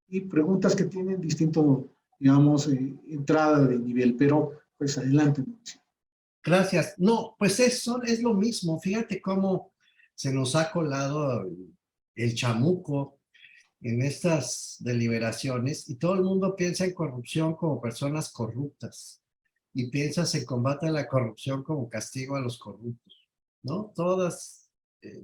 y preguntas que tienen distinto, digamos, entrada de nivel, pero pues adelante. Gracias. No, pues eso es lo mismo. Fíjate cómo se nos ha colado el chamuco en estas deliberaciones y todo el mundo piensa en corrupción como personas corruptas y piensas en combate a la corrupción como castigo a los corruptos, ¿no? Todas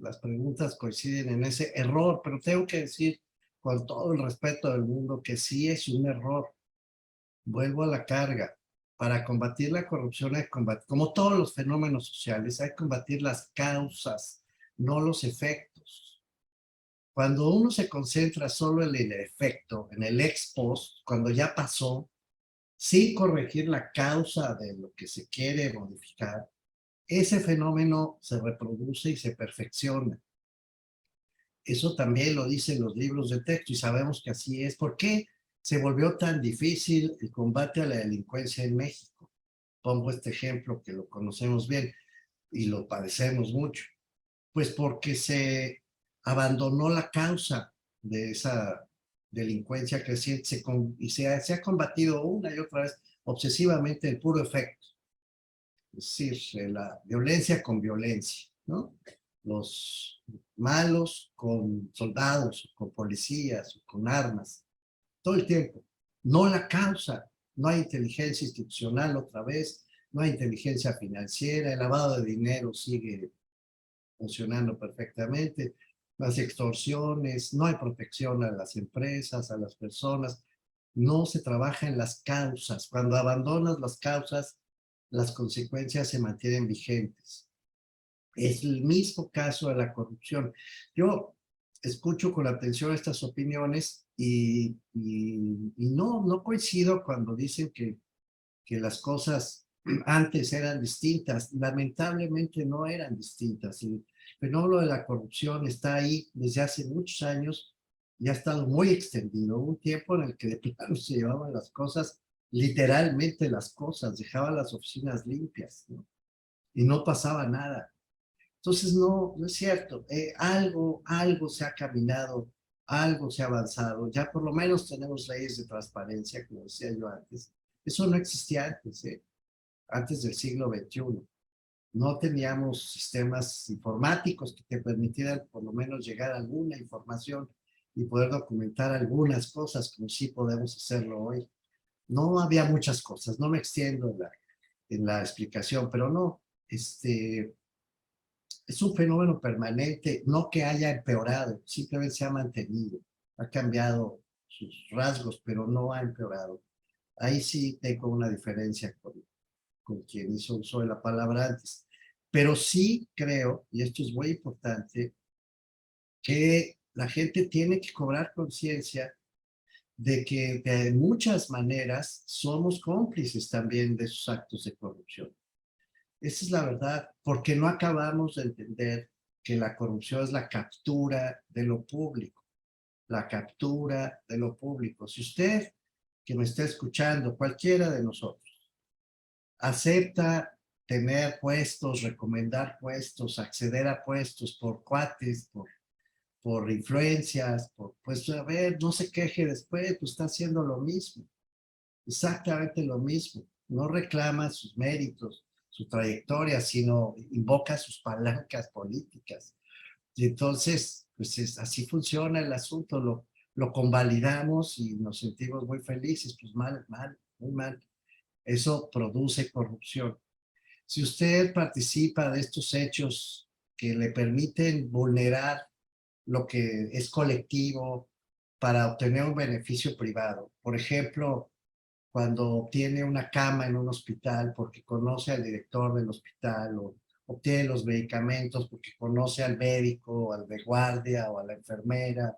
las preguntas coinciden en ese error, pero tengo que decir con todo el respeto del mundo que sí es un error. Vuelvo a la carga. Para combatir la corrupción hay que combatir, como todos los fenómenos sociales, hay que combatir las causas, no los efectos. Cuando uno se concentra solo en el efecto, en el ex post, cuando ya pasó, sin corregir la causa de lo que se quiere modificar, ese fenómeno se reproduce y se perfecciona. Eso también lo dicen los libros de texto y sabemos que así es. ¿Por qué se volvió tan difícil el combate a la delincuencia en México? Pongo este ejemplo que lo conocemos bien y lo padecemos mucho. Pues porque se abandonó la causa de esa delincuencia creciente y se ha combatido una y otra vez obsesivamente el puro efecto. Es decir, la violencia con violencia, ¿no? Los malos con soldados, con policías, con armas, todo el tiempo. No la causa, no hay inteligencia institucional otra vez, no hay inteligencia financiera, el lavado de dinero sigue funcionando perfectamente. las extorsiones, no hay protección a las empresas, a las personas, no se trabaja en las causas. Cuando abandonas las causas, las consecuencias se mantienen vigentes. Es el mismo caso de la corrupción. Yo escucho con atención estas opiniones y no coincido cuando dicen que las cosas antes eran distintas. Lamentablemente no eran distintas. El fenómeno de la corrupción está ahí desde hace muchos años y ha estado muy extendido. Hubo un tiempo en el que de plano se llevaban las cosas, literalmente las cosas, dejaban las oficinas limpias, ¿no? Y no pasaba nada. Entonces, no es cierto. Algo se ha caminado, algo se ha avanzado. Ya por lo menos tenemos leyes de transparencia, como decía yo antes. Eso no existía antes, antes del siglo XXI. No teníamos sistemas informáticos que te permitieran por lo menos llegar a alguna información y poder documentar algunas cosas, como sí podemos hacerlo hoy. No había muchas cosas, no me extiendo en la explicación, pero no, es un fenómeno permanente, no que haya empeorado, simplemente se ha mantenido, ha cambiado sus rasgos, pero no ha empeorado. Ahí sí tengo una diferencia con quien hizo uso de la palabra antes. Pero sí creo, y esto es muy importante, que la gente tiene que cobrar conciencia de que de muchas maneras somos cómplices también de esos actos de corrupción. Esa es la verdad, porque no acabamos de entender que la corrupción es la captura de lo público, la captura de lo público. Si usted, que me está escuchando, cualquiera de nosotros, acepta tener puestos, recomendar puestos, acceder a puestos por cuates, por influencias, pues a ver, no se queje después, pues está haciendo lo mismo, exactamente lo mismo. No reclama sus méritos, su trayectoria, sino invoca sus palancas políticas. Y entonces, pues así funciona el asunto, lo convalidamos y nos sentimos muy felices, pues mal, muy mal. Eso produce corrupción. Si usted participa de estos hechos que le permiten vulnerar lo que es colectivo para obtener un beneficio privado, por ejemplo, cuando obtiene una cama en un hospital porque conoce al director del hospital o obtiene los medicamentos porque conoce al médico, o al de guardia o a la enfermera.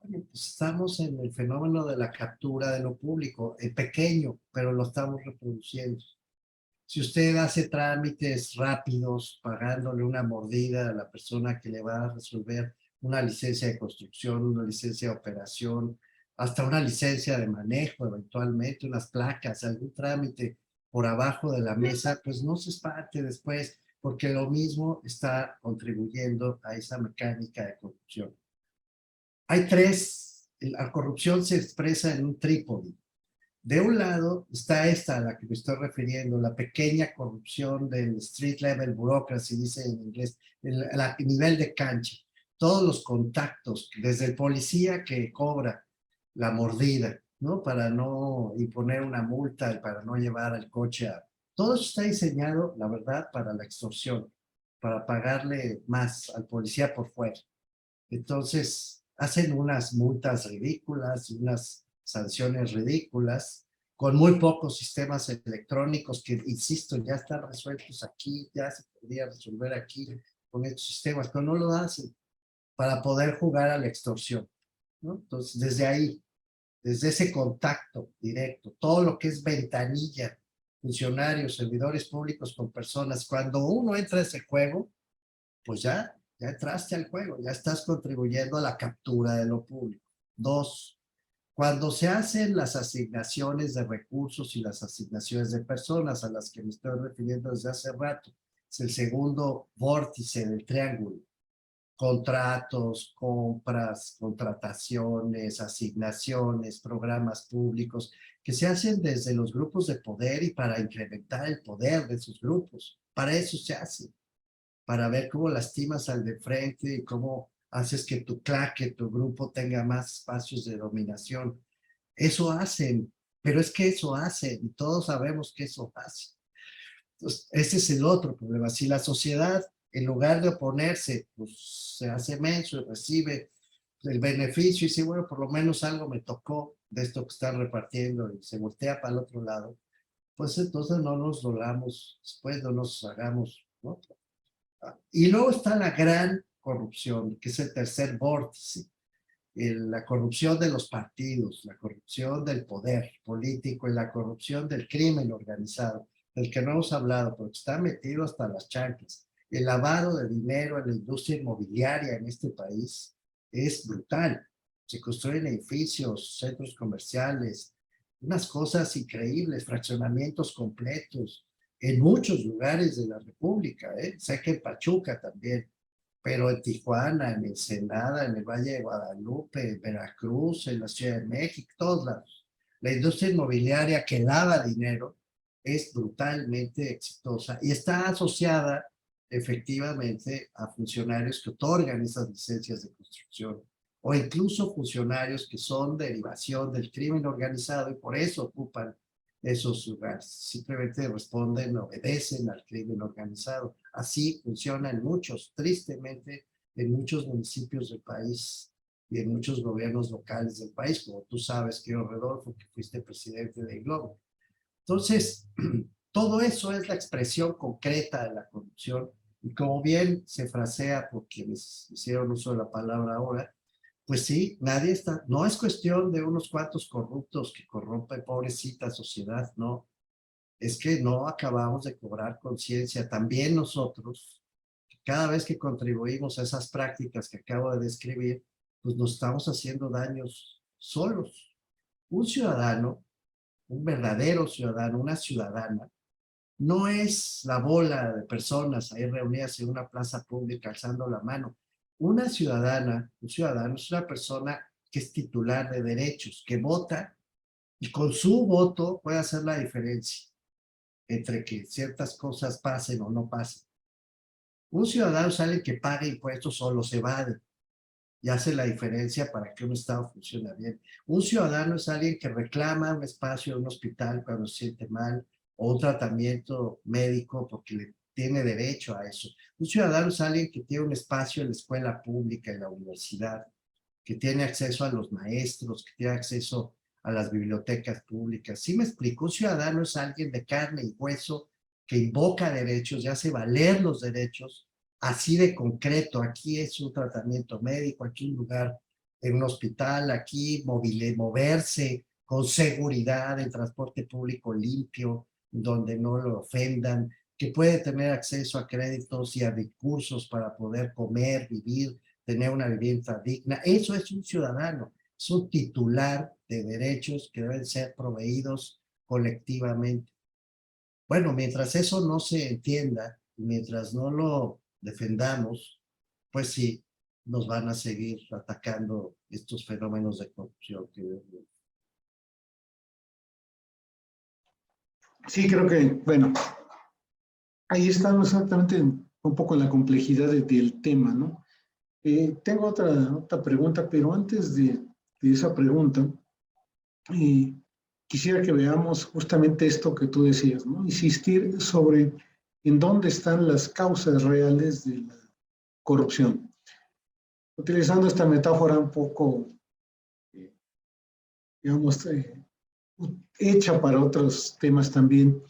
Bueno, pues estamos en el fenómeno de la captura de lo público, pequeño, pero lo estamos reproduciendo. Si usted hace trámites rápidos, pagándole una mordida a la persona que le va a resolver una licencia de construcción, una licencia de operación, hasta una licencia de manejo, eventualmente, unas placas, algún trámite por abajo de la mesa, pues no se espante después, porque lo mismo está contribuyendo a esa mecánica de corrupción. Hay la corrupción se expresa en un trípode. De un lado está esta a la que me estoy refiriendo, la pequeña corrupción del street level bureaucracy, dice en inglés, el nivel de cancha. Todos los contactos, desde el policía que cobra la mordida, ¿no? Para no imponer una multa y para no llevar al coche a... Todo eso está diseñado, la verdad, para la extorsión, para pagarle más al policía por fuera. Entonces, hacen unas multas ridículas, unas sanciones ridículas, con muy pocos sistemas electrónicos que, insisto, ya están resueltos aquí, ya se podría resolver aquí con estos sistemas, pero no lo hacen para poder jugar a la extorsión, ¿no? Entonces, desde ahí, desde ese contacto directo, todo lo que es ventanilla, funcionarios, servidores públicos con personas, cuando uno entra a ese juego, pues ya entraste al juego, ya estás contribuyendo a la captura de lo público. 2, cuando se hacen las asignaciones de recursos y las asignaciones de personas a las que me estoy refiriendo desde hace rato, es el segundo vórtice del triángulo. Contratos, compras, contrataciones, asignaciones, programas públicos, que se hacen desde los grupos de poder y para incrementar el poder de esos grupos. Para eso se hace. Para ver cómo lastimas al de frente y cómo haces que tu claque, tu grupo tenga más espacios de dominación. Eso hacen, pero es que eso hacen y todos sabemos que eso hace. Entonces, ese es el otro problema. Si la sociedad en lugar de oponerse, pues se hace menso y recibe el beneficio y dice, bueno, por lo menos algo me tocó de esto que están repartiendo y se voltea para el otro lado, pues entonces no nos dolamos, después no nos hagamos, ¿no? Y luego está la gran corrupción, que es el tercer vórtice, la corrupción de los partidos, la corrupción del poder político y la corrupción del crimen organizado, del que no hemos hablado, porque está metido hasta las chanclas. El lavado de dinero en la industria inmobiliaria en este país es brutal. Se construyen edificios, centros comerciales, unas cosas increíbles, fraccionamientos completos en muchos lugares de la República, sé que en Pachuca también, pero en Tijuana, en Ensenada, en el Valle de Guadalupe, en Veracruz, en la Ciudad de México, todos lados. La industria inmobiliaria que lava dinero es brutalmente exitosa y está asociada efectivamente a funcionarios que otorgan esas licencias de construcción o incluso funcionarios que son derivación del crimen organizado y por eso ocupan esos lugares. Simplemente responden, obedecen al crimen organizado. Así funcionan muchos, tristemente, en muchos municipios del país y en muchos gobiernos locales del país, como tú sabes, querido Rodolfo, que fuiste presidente de Globo. Entonces, todo eso es la expresión concreta de la corrupción y como bien se frasea por quienes hicieron uso de la palabra ahora, pues sí, nadie está, no es cuestión de unos cuantos corruptos que corrompen pobrecita sociedad, no, es que no acabamos de cobrar conciencia, también nosotros, cada vez que contribuimos a esas prácticas que acabo de describir, pues nos estamos haciendo daños solos. Un ciudadano, un verdadero ciudadano, una ciudadana, no es la bola de personas ahí reunidas en una plaza pública alzando la mano. Una ciudadana, un ciudadano es una persona que es titular de derechos, que vota y con su voto puede hacer la diferencia entre que ciertas cosas pasen o no pasen. Un ciudadano es alguien que paga impuestos o los evade y hace la diferencia para que un Estado funcione bien. Un ciudadano es alguien que reclama un espacio en un hospital cuando se siente mal o un tratamiento médico porque le tiene derecho a eso. Un ciudadano es alguien que tiene un espacio en la escuela pública, en la universidad, que tiene acceso a los maestros, que tiene acceso a las bibliotecas públicas. ¿Sí me explico? Un ciudadano es alguien de carne y hueso que invoca derechos y hace valer los derechos así de concreto. Aquí es un tratamiento médico, aquí un lugar en un hospital, aquí moverse con seguridad en transporte público limpio, donde no lo ofendan, que puede tener acceso a créditos y a recursos para poder comer, vivir, tener una vivienda digna. Eso es un ciudadano, es un titular de derechos que deben ser proveídos colectivamente. Bueno, mientras eso no se entienda, mientras no lo defendamos, pues sí, nos van a seguir atacando estos fenómenos de corrupción. Sí, creo que, bueno, ahí estamos exactamente un poco en la complejidad del tema, ¿no? Tengo otra pregunta, pero antes de esa pregunta, quisiera que veamos justamente esto que tú decías, ¿no? Insistir sobre en dónde están las causas reales de la corrupción. Utilizando esta metáfora un poco, digamos, hecha para otros temas también,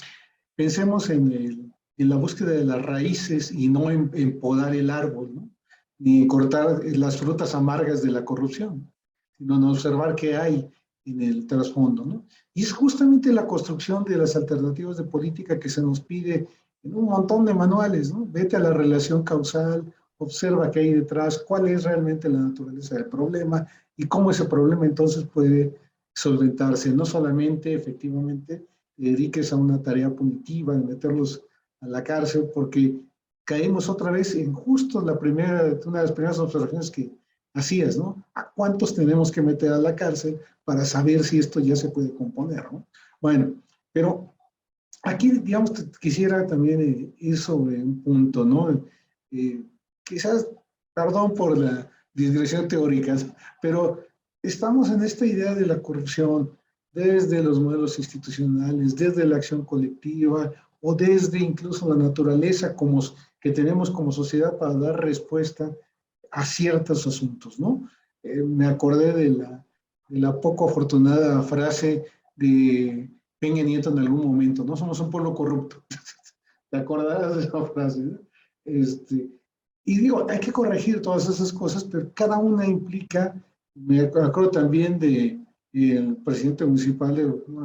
pensemos en la búsqueda de las raíces y no en podar el árbol, ¿no? Ni en cortar las frutas amargas de la corrupción, sino en observar qué hay en el trasfondo, ¿no? Y es justamente la construcción de las alternativas de política que se nos pide en un montón de manuales, ¿no? Vete a la relación causal, observa qué hay detrás, cuál es realmente la naturaleza del problema y cómo ese problema entonces puede solventarse. No solamente efectivamente te dediques a una tarea punitiva, de meterlos a la cárcel, porque caemos otra vez en justo una de las primeras observaciones que hacías, ¿no? ¿A cuántos tenemos que meter a la cárcel para saber si esto ya se puede componer, ¿no? Bueno, pero aquí, digamos, quisiera también ir sobre un punto, ¿no? Quizás, perdón por la digresión teórica, pero estamos en esta idea de la corrupción desde los modelos institucionales, desde la acción colectiva o desde incluso la naturaleza como que tenemos como sociedad para dar respuesta a ciertos asuntos, ¿no? Me acordé de la poco afortunada frase de Peña Nieto en algún momento, ¿no? Somos un pueblo corrupto. ¿Te acordarás de esa frase? ¿No? Y digo, hay que corregir todas esas cosas, pero cada una implica, me acuerdo también de el presidente municipal,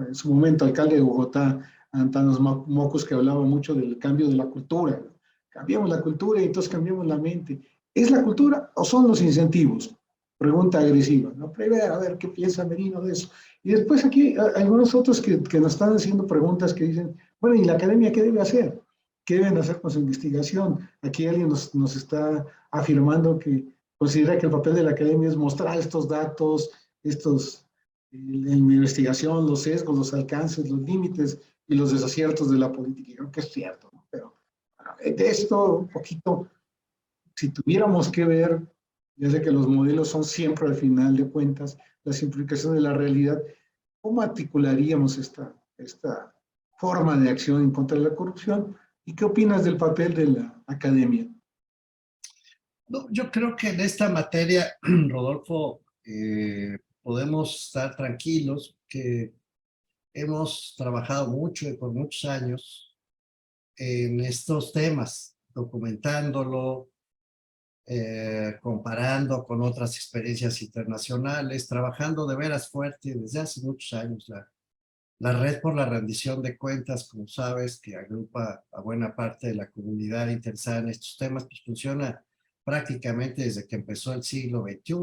en su momento alcalde de Bogotá, Antanos Mocos, que hablaba mucho del cambio de la cultura. Cambiamos la cultura y entonces cambiamos la mente. ¿Es la cultura o son los incentivos? Pregunta agresiva, ¿no? Primero, a ver qué piensa Merino de eso. Y después aquí algunos otros que nos están haciendo preguntas que dicen, bueno, ¿y la academia qué debe hacer? ¿Qué deben hacer con su investigación? Aquí alguien nos está afirmando que considera que el papel de la academia es mostrar estos datos, la investigación, los sesgos, los alcances, los límites y los desaciertos de la política. Y creo que es cierto, ¿no? Pero de esto un poquito, si tuviéramos que ver, ya sé que los modelos son siempre al final de cuentas las implicaciones de la realidad, ¿cómo articularíamos esta forma de acción en contra de la corrupción? ¿Y qué opinas del papel de la academia? No, yo creo que en esta materia, Rodolfo, podemos estar tranquilos que hemos trabajado mucho y por muchos años en estos temas, documentándolo, comparando con otras experiencias internacionales, trabajando de veras fuerte desde hace muchos años. La Red por la Rendición de Cuentas, como sabes, que agrupa a buena parte de la comunidad interesada en estos temas, pues funciona prácticamente desde que empezó el siglo XXI,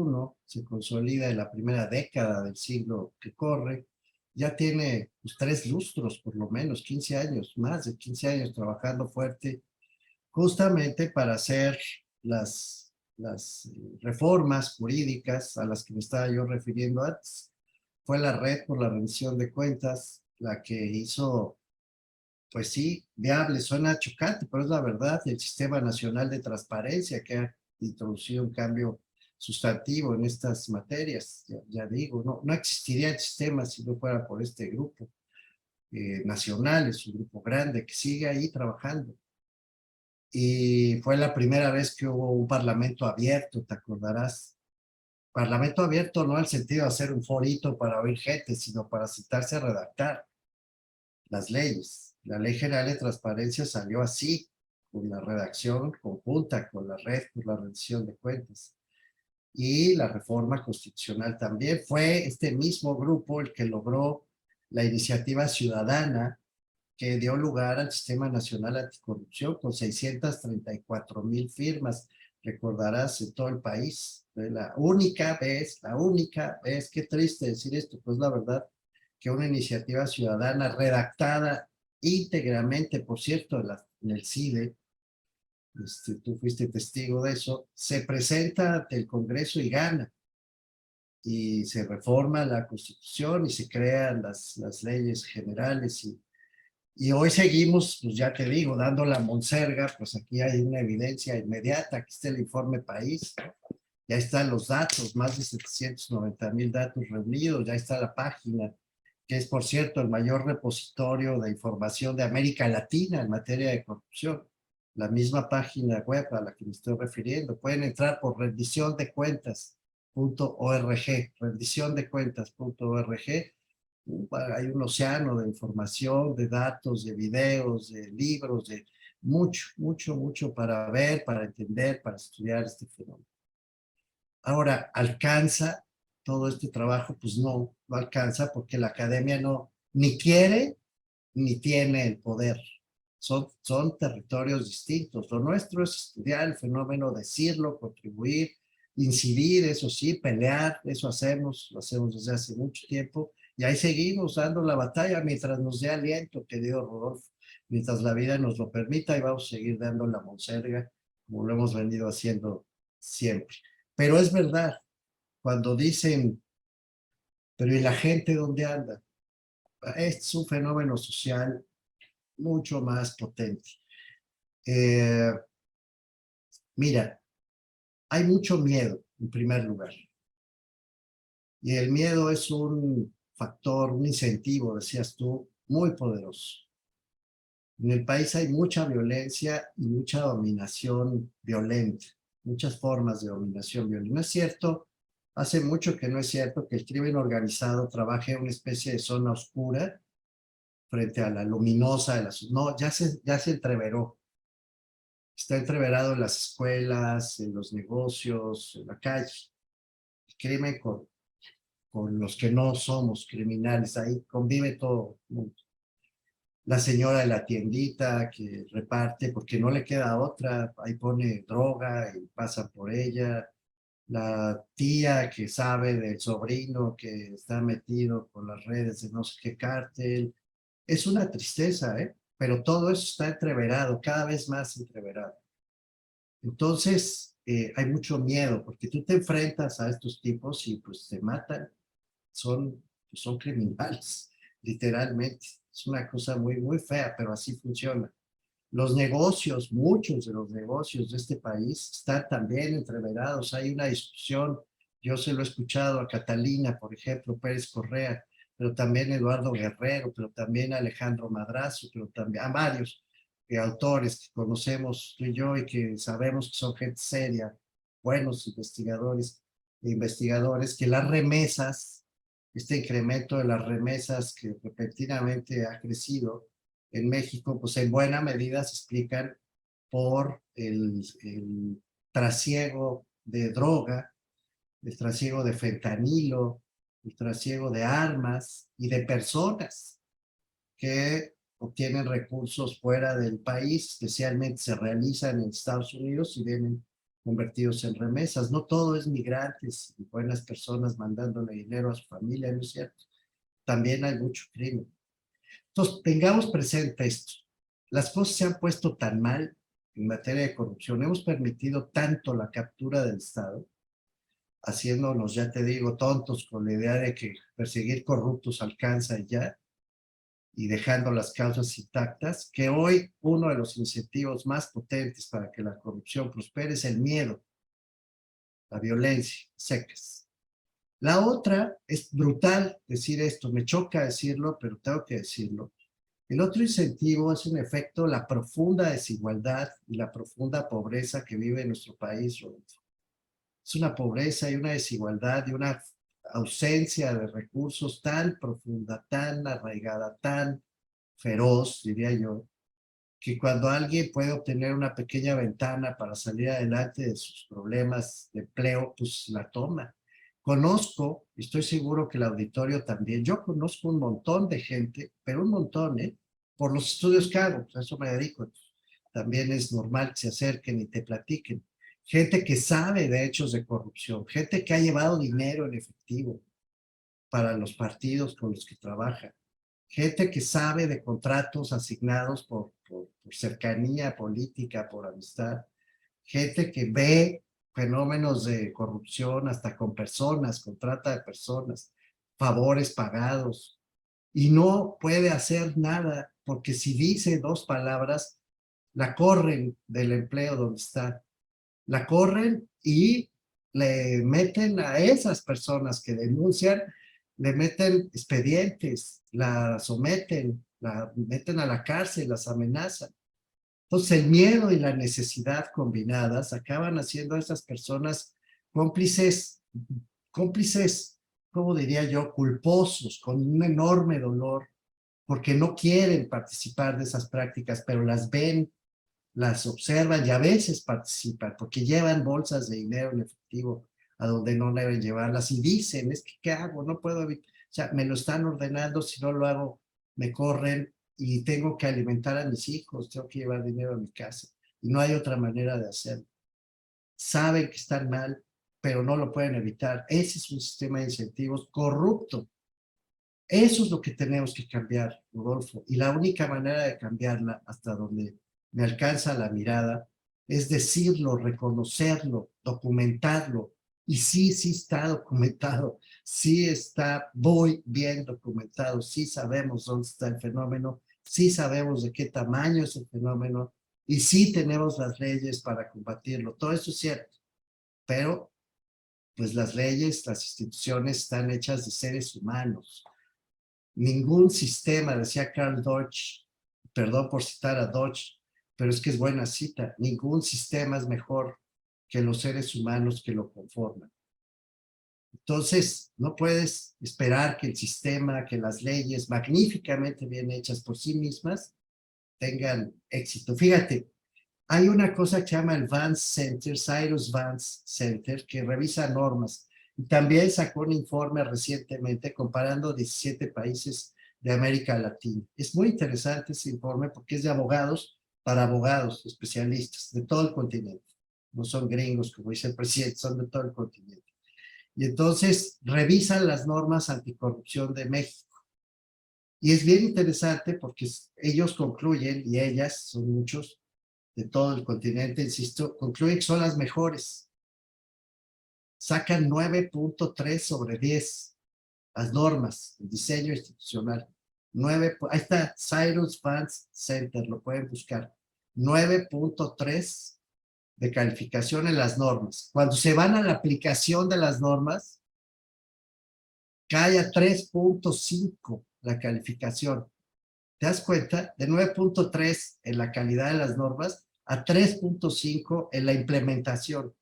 se consolida en la primera década del siglo que corre, ya tiene pues, 3 lustros, por lo menos 15 años, más de 15 años trabajando fuerte, justamente para hacer las reformas jurídicas a las que me estaba yo refiriendo antes. Fue la Red por la Rendición de Cuentas la que hizo, pues sí, viable, suena chocante, pero es la verdad, el Sistema Nacional de Transparencia que ha introducido un cambio sustantivo en estas materias. Ya digo, no existiría el sistema si no fuera por este grupo nacional, es un grupo grande que sigue ahí trabajando. Y fue la primera vez que hubo un parlamento abierto, te acordarás. Parlamento abierto no al sentido de hacer un forito para oír gente, sino para sentarse a redactar las leyes. La Ley General de Transparencia salió así, con la redacción conjunta con la Red por la Rendición de Cuentas. Y la reforma constitucional también. Fue este mismo grupo el que logró la iniciativa ciudadana que dio lugar al Sistema Nacional Anticorrupción con 634,000 firmas, recordarás, en todo el país. La única vez, qué triste decir esto, pues la verdad, que una iniciativa ciudadana redactada íntegramente, por cierto, en el CIDE, tú fuiste testigo de eso, se presenta ante el Congreso y gana. Y se reforma la Constitución y se crean las leyes generales y hoy seguimos, pues ya te digo, dando la monserga, pues aquí hay una evidencia inmediata, aquí está el informe país, ya están los datos, más de 790,000 datos reunidos, ya está la página, que es por cierto el mayor repositorio de información de América Latina en materia de corrupción, la misma página web a la que me estoy refiriendo. Pueden entrar por rendiciondecuentas.org, hay un océano de información, de datos, de videos, de libros, de mucho para ver, para entender, para estudiar este fenómeno. Ahora, ¿alcanza todo este trabajo? Pues no alcanza porque la academia ni quiere ni tiene el poder. Son territorios distintos. Lo nuestro es estudiar el fenómeno, decirlo, contribuir, incidir, eso sí, pelear, eso lo hacemos desde hace mucho tiempo. Y ahí seguimos dando la batalla mientras nos dé aliento, querido Rodolfo, mientras la vida nos lo permita y vamos a seguir dando la monserga como lo hemos venido haciendo siempre. Pero es verdad, cuando dicen, pero ¿y la gente dónde anda? Este es un fenómeno social mucho más potente. Mira, hay mucho miedo, en primer lugar. Y el miedo es un factor, un incentivo, decías tú, muy poderoso. En el país hay mucha violencia y mucha dominación violenta, muchas formas de dominación violenta. No es cierto, hace mucho que no es cierto que el crimen organizado trabaje en una especie de zona oscura frente a la luminosa de la ciudad. No, ya se entreveró. Está entreverado en las escuelas, en los negocios, en la calle. El crimen con los que no somos criminales, ahí convive todo el mundo. La señora de la tiendita que reparte porque no le queda otra, ahí pone droga y pasa por ella. La tía que sabe del sobrino que está metido con las redes de no sé qué cártel. Es una tristeza, ¿eh? Pero todo eso está entreverado, cada vez más entreverado. Entonces, hay mucho miedo porque tú te enfrentas a estos tipos y pues te matan. Son criminales, literalmente. Es una cosa muy, muy fea, pero así funciona. Los negocios, muchos de los negocios de este país están también entreverados. Hay una discusión, yo se lo he escuchado a Catalina, por ejemplo, Pérez Correa, pero también Eduardo Guerrero, pero también Alejandro Madrazo, pero también a varios autores que conocemos tú y yo y que sabemos que son gente seria, buenos investigadores e investigadores, que las remesas, este incremento de las remesas que repentinamente ha crecido en México, pues en buena medida se explican por el trasiego de droga, el trasiego de fentanilo, el trasiego de armas y de personas que obtienen recursos fuera del país, especialmente se realizan en Estados Unidos y vienen convertidos en remesas. No todo es migrantes y buenas personas mandándole dinero a su familia, ¿no es cierto? También hay mucho crimen. Entonces, tengamos presente esto. Las cosas se han puesto tan mal en materia de corrupción. Hemos permitido tanto la captura del Estado, haciéndonos, ya te digo, tontos con la idea de que perseguir corruptos alcanza ya, y dejando las causas intactas, que hoy uno de los incentivos más potentes para que la corrupción prospere es el miedo, la violencia, secas. La otra, es brutal decir esto, me choca decirlo, pero tengo que decirlo. El otro incentivo es en efecto la profunda desigualdad y la profunda pobreza que vive nuestro país, Rodolfo. Es una pobreza y una desigualdad y una ausencia de recursos tan profunda, tan arraigada, tan feroz, diría yo, que cuando alguien puede obtener una pequeña ventana para salir adelante de sus problemas de empleo, pues la toma. Conozco, y estoy seguro que el auditorio también, yo conozco un montón de gente, pero un montón, por los estudios que hago, a eso me dedico. También es normal que se acerquen y te platiquen. Gente que sabe de hechos de corrupción, gente que ha llevado dinero en efectivo para los partidos con los que trabaja, gente que sabe de contratos asignados por cercanía política, por amistad, gente que ve fenómenos de corrupción hasta con personas, con trata de personas, favores pagados, y no puede hacer nada, porque si dice dos palabras, la corren del empleo donde está, la corren y le meten a esas personas que denuncian, le meten expedientes, la someten, la meten a la cárcel, las amenazan. Entonces el miedo y la necesidad combinadas acaban haciendo a esas personas cómplices, ¿cómo diría yo? Culposos, con un enorme dolor, porque no quieren participar de esas prácticas, pero las ven, las observan y a veces participan, porque llevan bolsas de dinero en efectivo a donde no deben llevarlas y dicen, es que ¿qué hago? No puedo evitar, o sea, me lo están ordenando, si no lo hago, me corren y tengo que alimentar a mis hijos, tengo que llevar dinero a mi casa y no hay otra manera de hacerlo. Saben que están mal, pero no lo pueden evitar. Ese es un sistema de incentivos corrupto. Eso es lo que tenemos que cambiar, Rodolfo, y la única manera de cambiarla hasta donde me alcanza la mirada es decirlo, reconocerlo, documentarlo. Y sí está documentado, sí está muy bien documentado, sí sabemos dónde está el fenómeno, sí sabemos de qué tamaño es el fenómeno y sí tenemos las leyes para combatirlo. Todo eso es cierto, pero pues las leyes, las instituciones están hechas de seres humanos. Ningún sistema, decía Karl Deutsch, perdón por citar a Dodge, pero es que es buena cita, ningún sistema es mejor que los seres humanos que lo conforman. Entonces, no puedes esperar que el sistema, que las leyes magníficamente bien hechas por sí mismas tengan éxito. Fíjate, hay una cosa que se llama el Vance Center, Cyrus Vance Center, que revisa normas. Y también sacó un informe recientemente comparando 17 países de América Latina. Es muy interesante ese informe porque es de abogados para abogados, especialistas de todo el continente. No son gringos, como dice el presidente, son de todo el continente. Y entonces revisan las normas anticorrupción de México. Y es bien interesante porque ellos concluyen, y ellas, son muchos de todo el continente, insisto, concluyen que son las mejores. Sacan 9.3 sobre 10 las normas, el diseño institucional. Ahí está, Cyrus Vance Center, lo pueden buscar. 9.3 de calificación en las normas. Cuando se van a la aplicación de las normas, cae a 3.5 la calificación. ¿Te das cuenta? De 9.3 en la calidad de las normas a 3.5 en la implementación.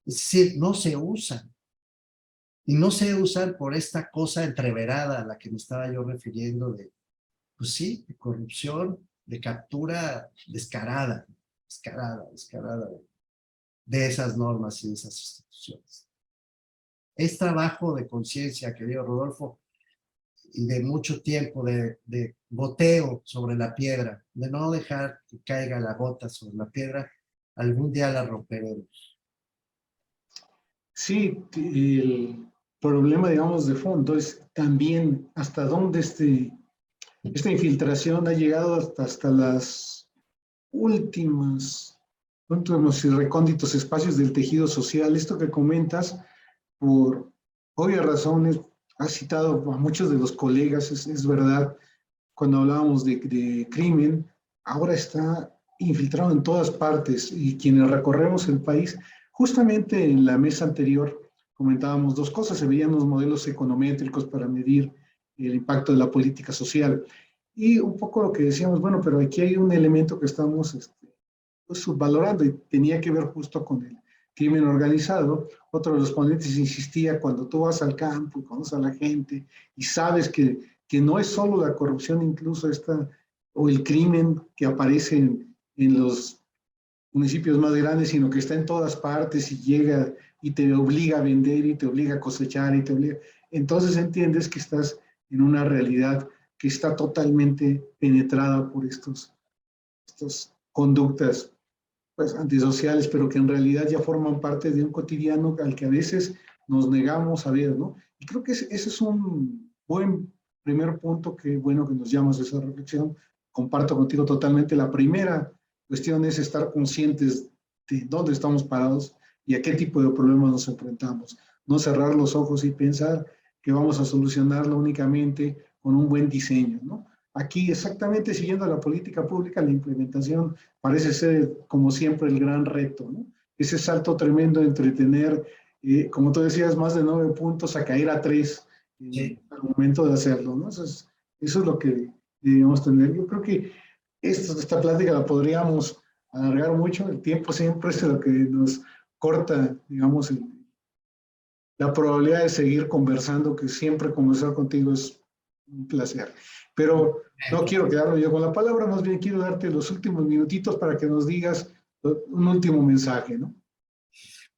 Es decir, no se usan. Y no se usan por esta cosa entreverada a la que me estaba yo refiriendo de, pues sí, de corrupción, de captura descarada de esas normas y de esas instituciones. Es trabajo de conciencia, querido Rodolfo, y de mucho tiempo de goteo sobre la piedra, de no dejar que caiga la gota sobre la piedra, algún día la romperemos. Sí, el problema, digamos, de fondo es también hasta dónde esta infiltración ha llegado hasta las últimas y recónditos espacios del tejido social. Esto que comentas, por obvias razones, has citado a muchos de los colegas, es verdad, cuando hablábamos de crimen, ahora está infiltrado en todas partes y quienes recorremos el país, justamente en la mesa anterior comentábamos dos cosas, se veían los modelos econométricos para medir el impacto de la política social y un poco lo que decíamos, bueno, pero aquí hay un elemento que estamos pues, subvalorando y tenía que ver justo con el crimen organizado. Otro de los ponentes insistía, cuando tú vas al campo y conoces a la gente y sabes que no es solo la corrupción, incluso o el crimen que aparece en los municipios más grandes, sino que está en todas partes y llega y te obliga a vender y te obliga a cosechar y te obliga. Entonces entiendes que estás en una realidad que está totalmente penetrada por estas conductas pues, antisociales, pero que en realidad ya forman parte de un cotidiano al que a veces nos negamos a ver, ¿no? Y creo que ese es un buen primer punto, que bueno que nos llamas a esa reflexión. Comparto contigo totalmente. La primera cuestión es estar conscientes de dónde estamos parados y a qué tipo de problemas nos enfrentamos. No cerrar los ojos y pensar que vamos a solucionarlo únicamente con un buen diseño, ¿no? Aquí, exactamente siguiendo la política pública, la implementación parece ser, como siempre, el gran reto, ¿no? Ese salto tremendo entre tener, como tú decías, más de 9 puntos a caer a 3 Sí. al momento de hacerlo, ¿no? Eso es lo que debemos tener. Yo creo que esta plática la podríamos alargar mucho. El tiempo siempre es lo que nos corta, digamos, la probabilidad de seguir conversando, que siempre conversar contigo es un placer. Pero no quiero quedarme yo con la palabra, más bien quiero darte los últimos minutitos para que nos digas un último mensaje, ¿no?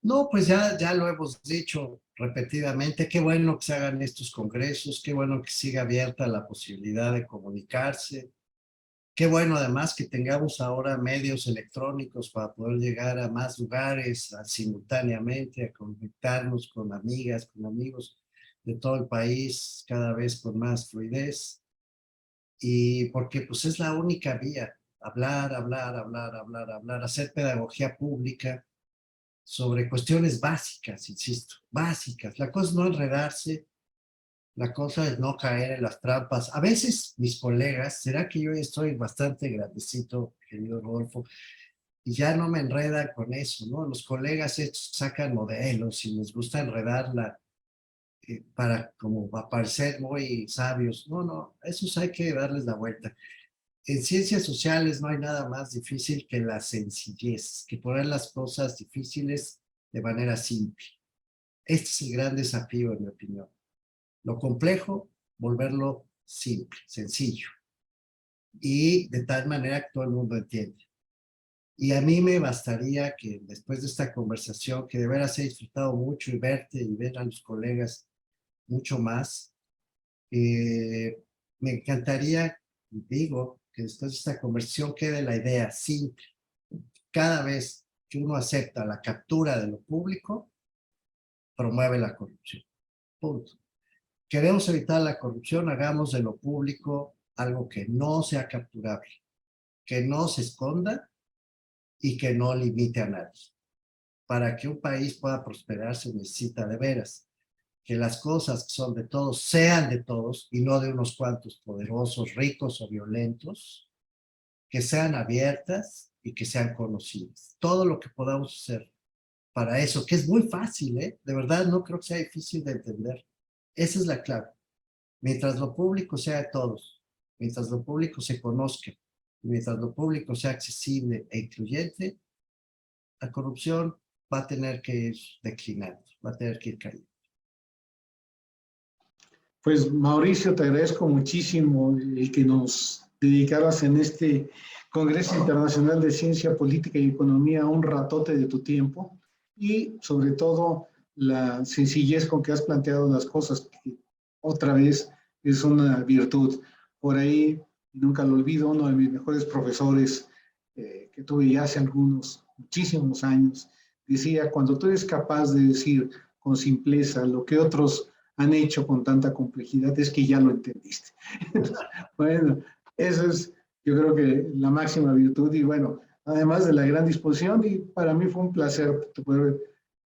No, pues ya lo hemos dicho repetidamente, qué bueno que se hagan estos congresos, qué bueno que siga abierta la posibilidad de comunicarse, qué bueno además que tengamos ahora medios electrónicos para poder llegar a más lugares simultáneamente, a conectarnos con amigas, con amigos de todo el país, cada vez con más fluidez. Y porque pues es la única vía, hablar, hacer pedagogía pública sobre cuestiones básicas, insisto, básicas. La cosa es no enredarse, la cosa es no caer en las trampas. A veces mis colegas, será que yo ya estoy bastante grandecito, querido Rodolfo, y ya no me enredan con eso, ¿no? Los colegas estos sacan modelos y les gusta enredarla para como parecer muy sabios. No, esos hay que darles la vuelta. En ciencias sociales no hay nada más difícil que la sencillez, que poner las cosas difíciles de manera simple. Este es el gran desafío, en mi opinión. Lo complejo, volverlo simple, sencillo. Y de tal manera que todo el mundo entiende. Y a mí me bastaría que después de esta conversación, que de veras he disfrutado mucho y verte y ver a los colegas mucho más, me encantaría, digo, que después de esta conversación quede la idea simple. Cada vez que uno acepta la captura de lo público, promueve la corrupción. Punto. Queremos evitar la corrupción, hagamos de lo público algo que no sea capturable, que no se esconda y que no limite a nadie. Para que un país pueda prosperar se necesita de veras que las cosas que son de todos sean de todos y no de unos cuantos poderosos, ricos o violentos, que sean abiertas y que sean conocidas. Todo lo que podamos hacer para eso, que es muy fácil, ¿eh? De verdad no creo que sea difícil de entender. Esa es la clave. Mientras lo público sea de todos, mientras lo público se conozca, mientras lo público sea accesible e incluyente, la corrupción va a tener que ir declinando, va a tener que ir cayendo. Pues Mauricio, te agradezco muchísimo el que nos dedicaras en este Congreso Internacional de Ciencia Política y Economía un ratote de tu tiempo y sobre todo la sencillez con que has planteado las cosas, que otra vez es una virtud. Por ahí, nunca lo olvido, uno de mis mejores profesores que tuve ya hace muchísimos años, decía, cuando tú eres capaz de decir con simpleza lo que otros han hecho con tanta complejidad, es que ya lo entendiste. Bueno, eso es, yo creo que la máxima virtud y bueno, además de la gran disposición y para mí fue un placer poder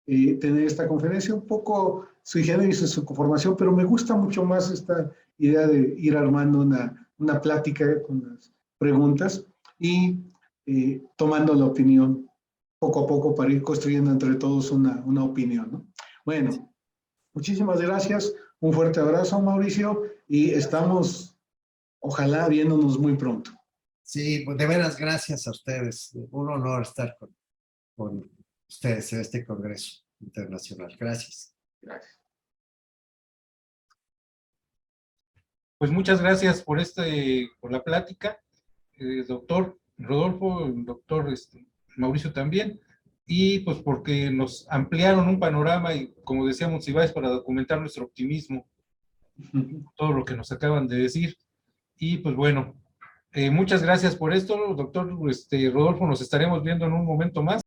tener esta conferencia, un poco sui generis en su conformación, pero me gusta mucho más esta idea de ir armando una plática con las preguntas y tomando la opinión poco a poco para ir construyendo entre todos una opinión, ¿no? Bueno, muchísimas gracias, un fuerte abrazo, Mauricio, y estamos, ojalá, viéndonos muy pronto. Sí, pues de veras, gracias a ustedes. Un honor estar con ustedes en este Congreso Internacional. Gracias. Gracias. Pues muchas gracias por por la plática, doctor Rodolfo, el doctor Mauricio también, y pues porque nos ampliaron un panorama y como decíamos, Ibáñez, para documentar nuestro optimismo, todo lo que nos acaban de decir. Y pues bueno, muchas gracias por esto, doctor Rodolfo, nos estaremos viendo en un momento más.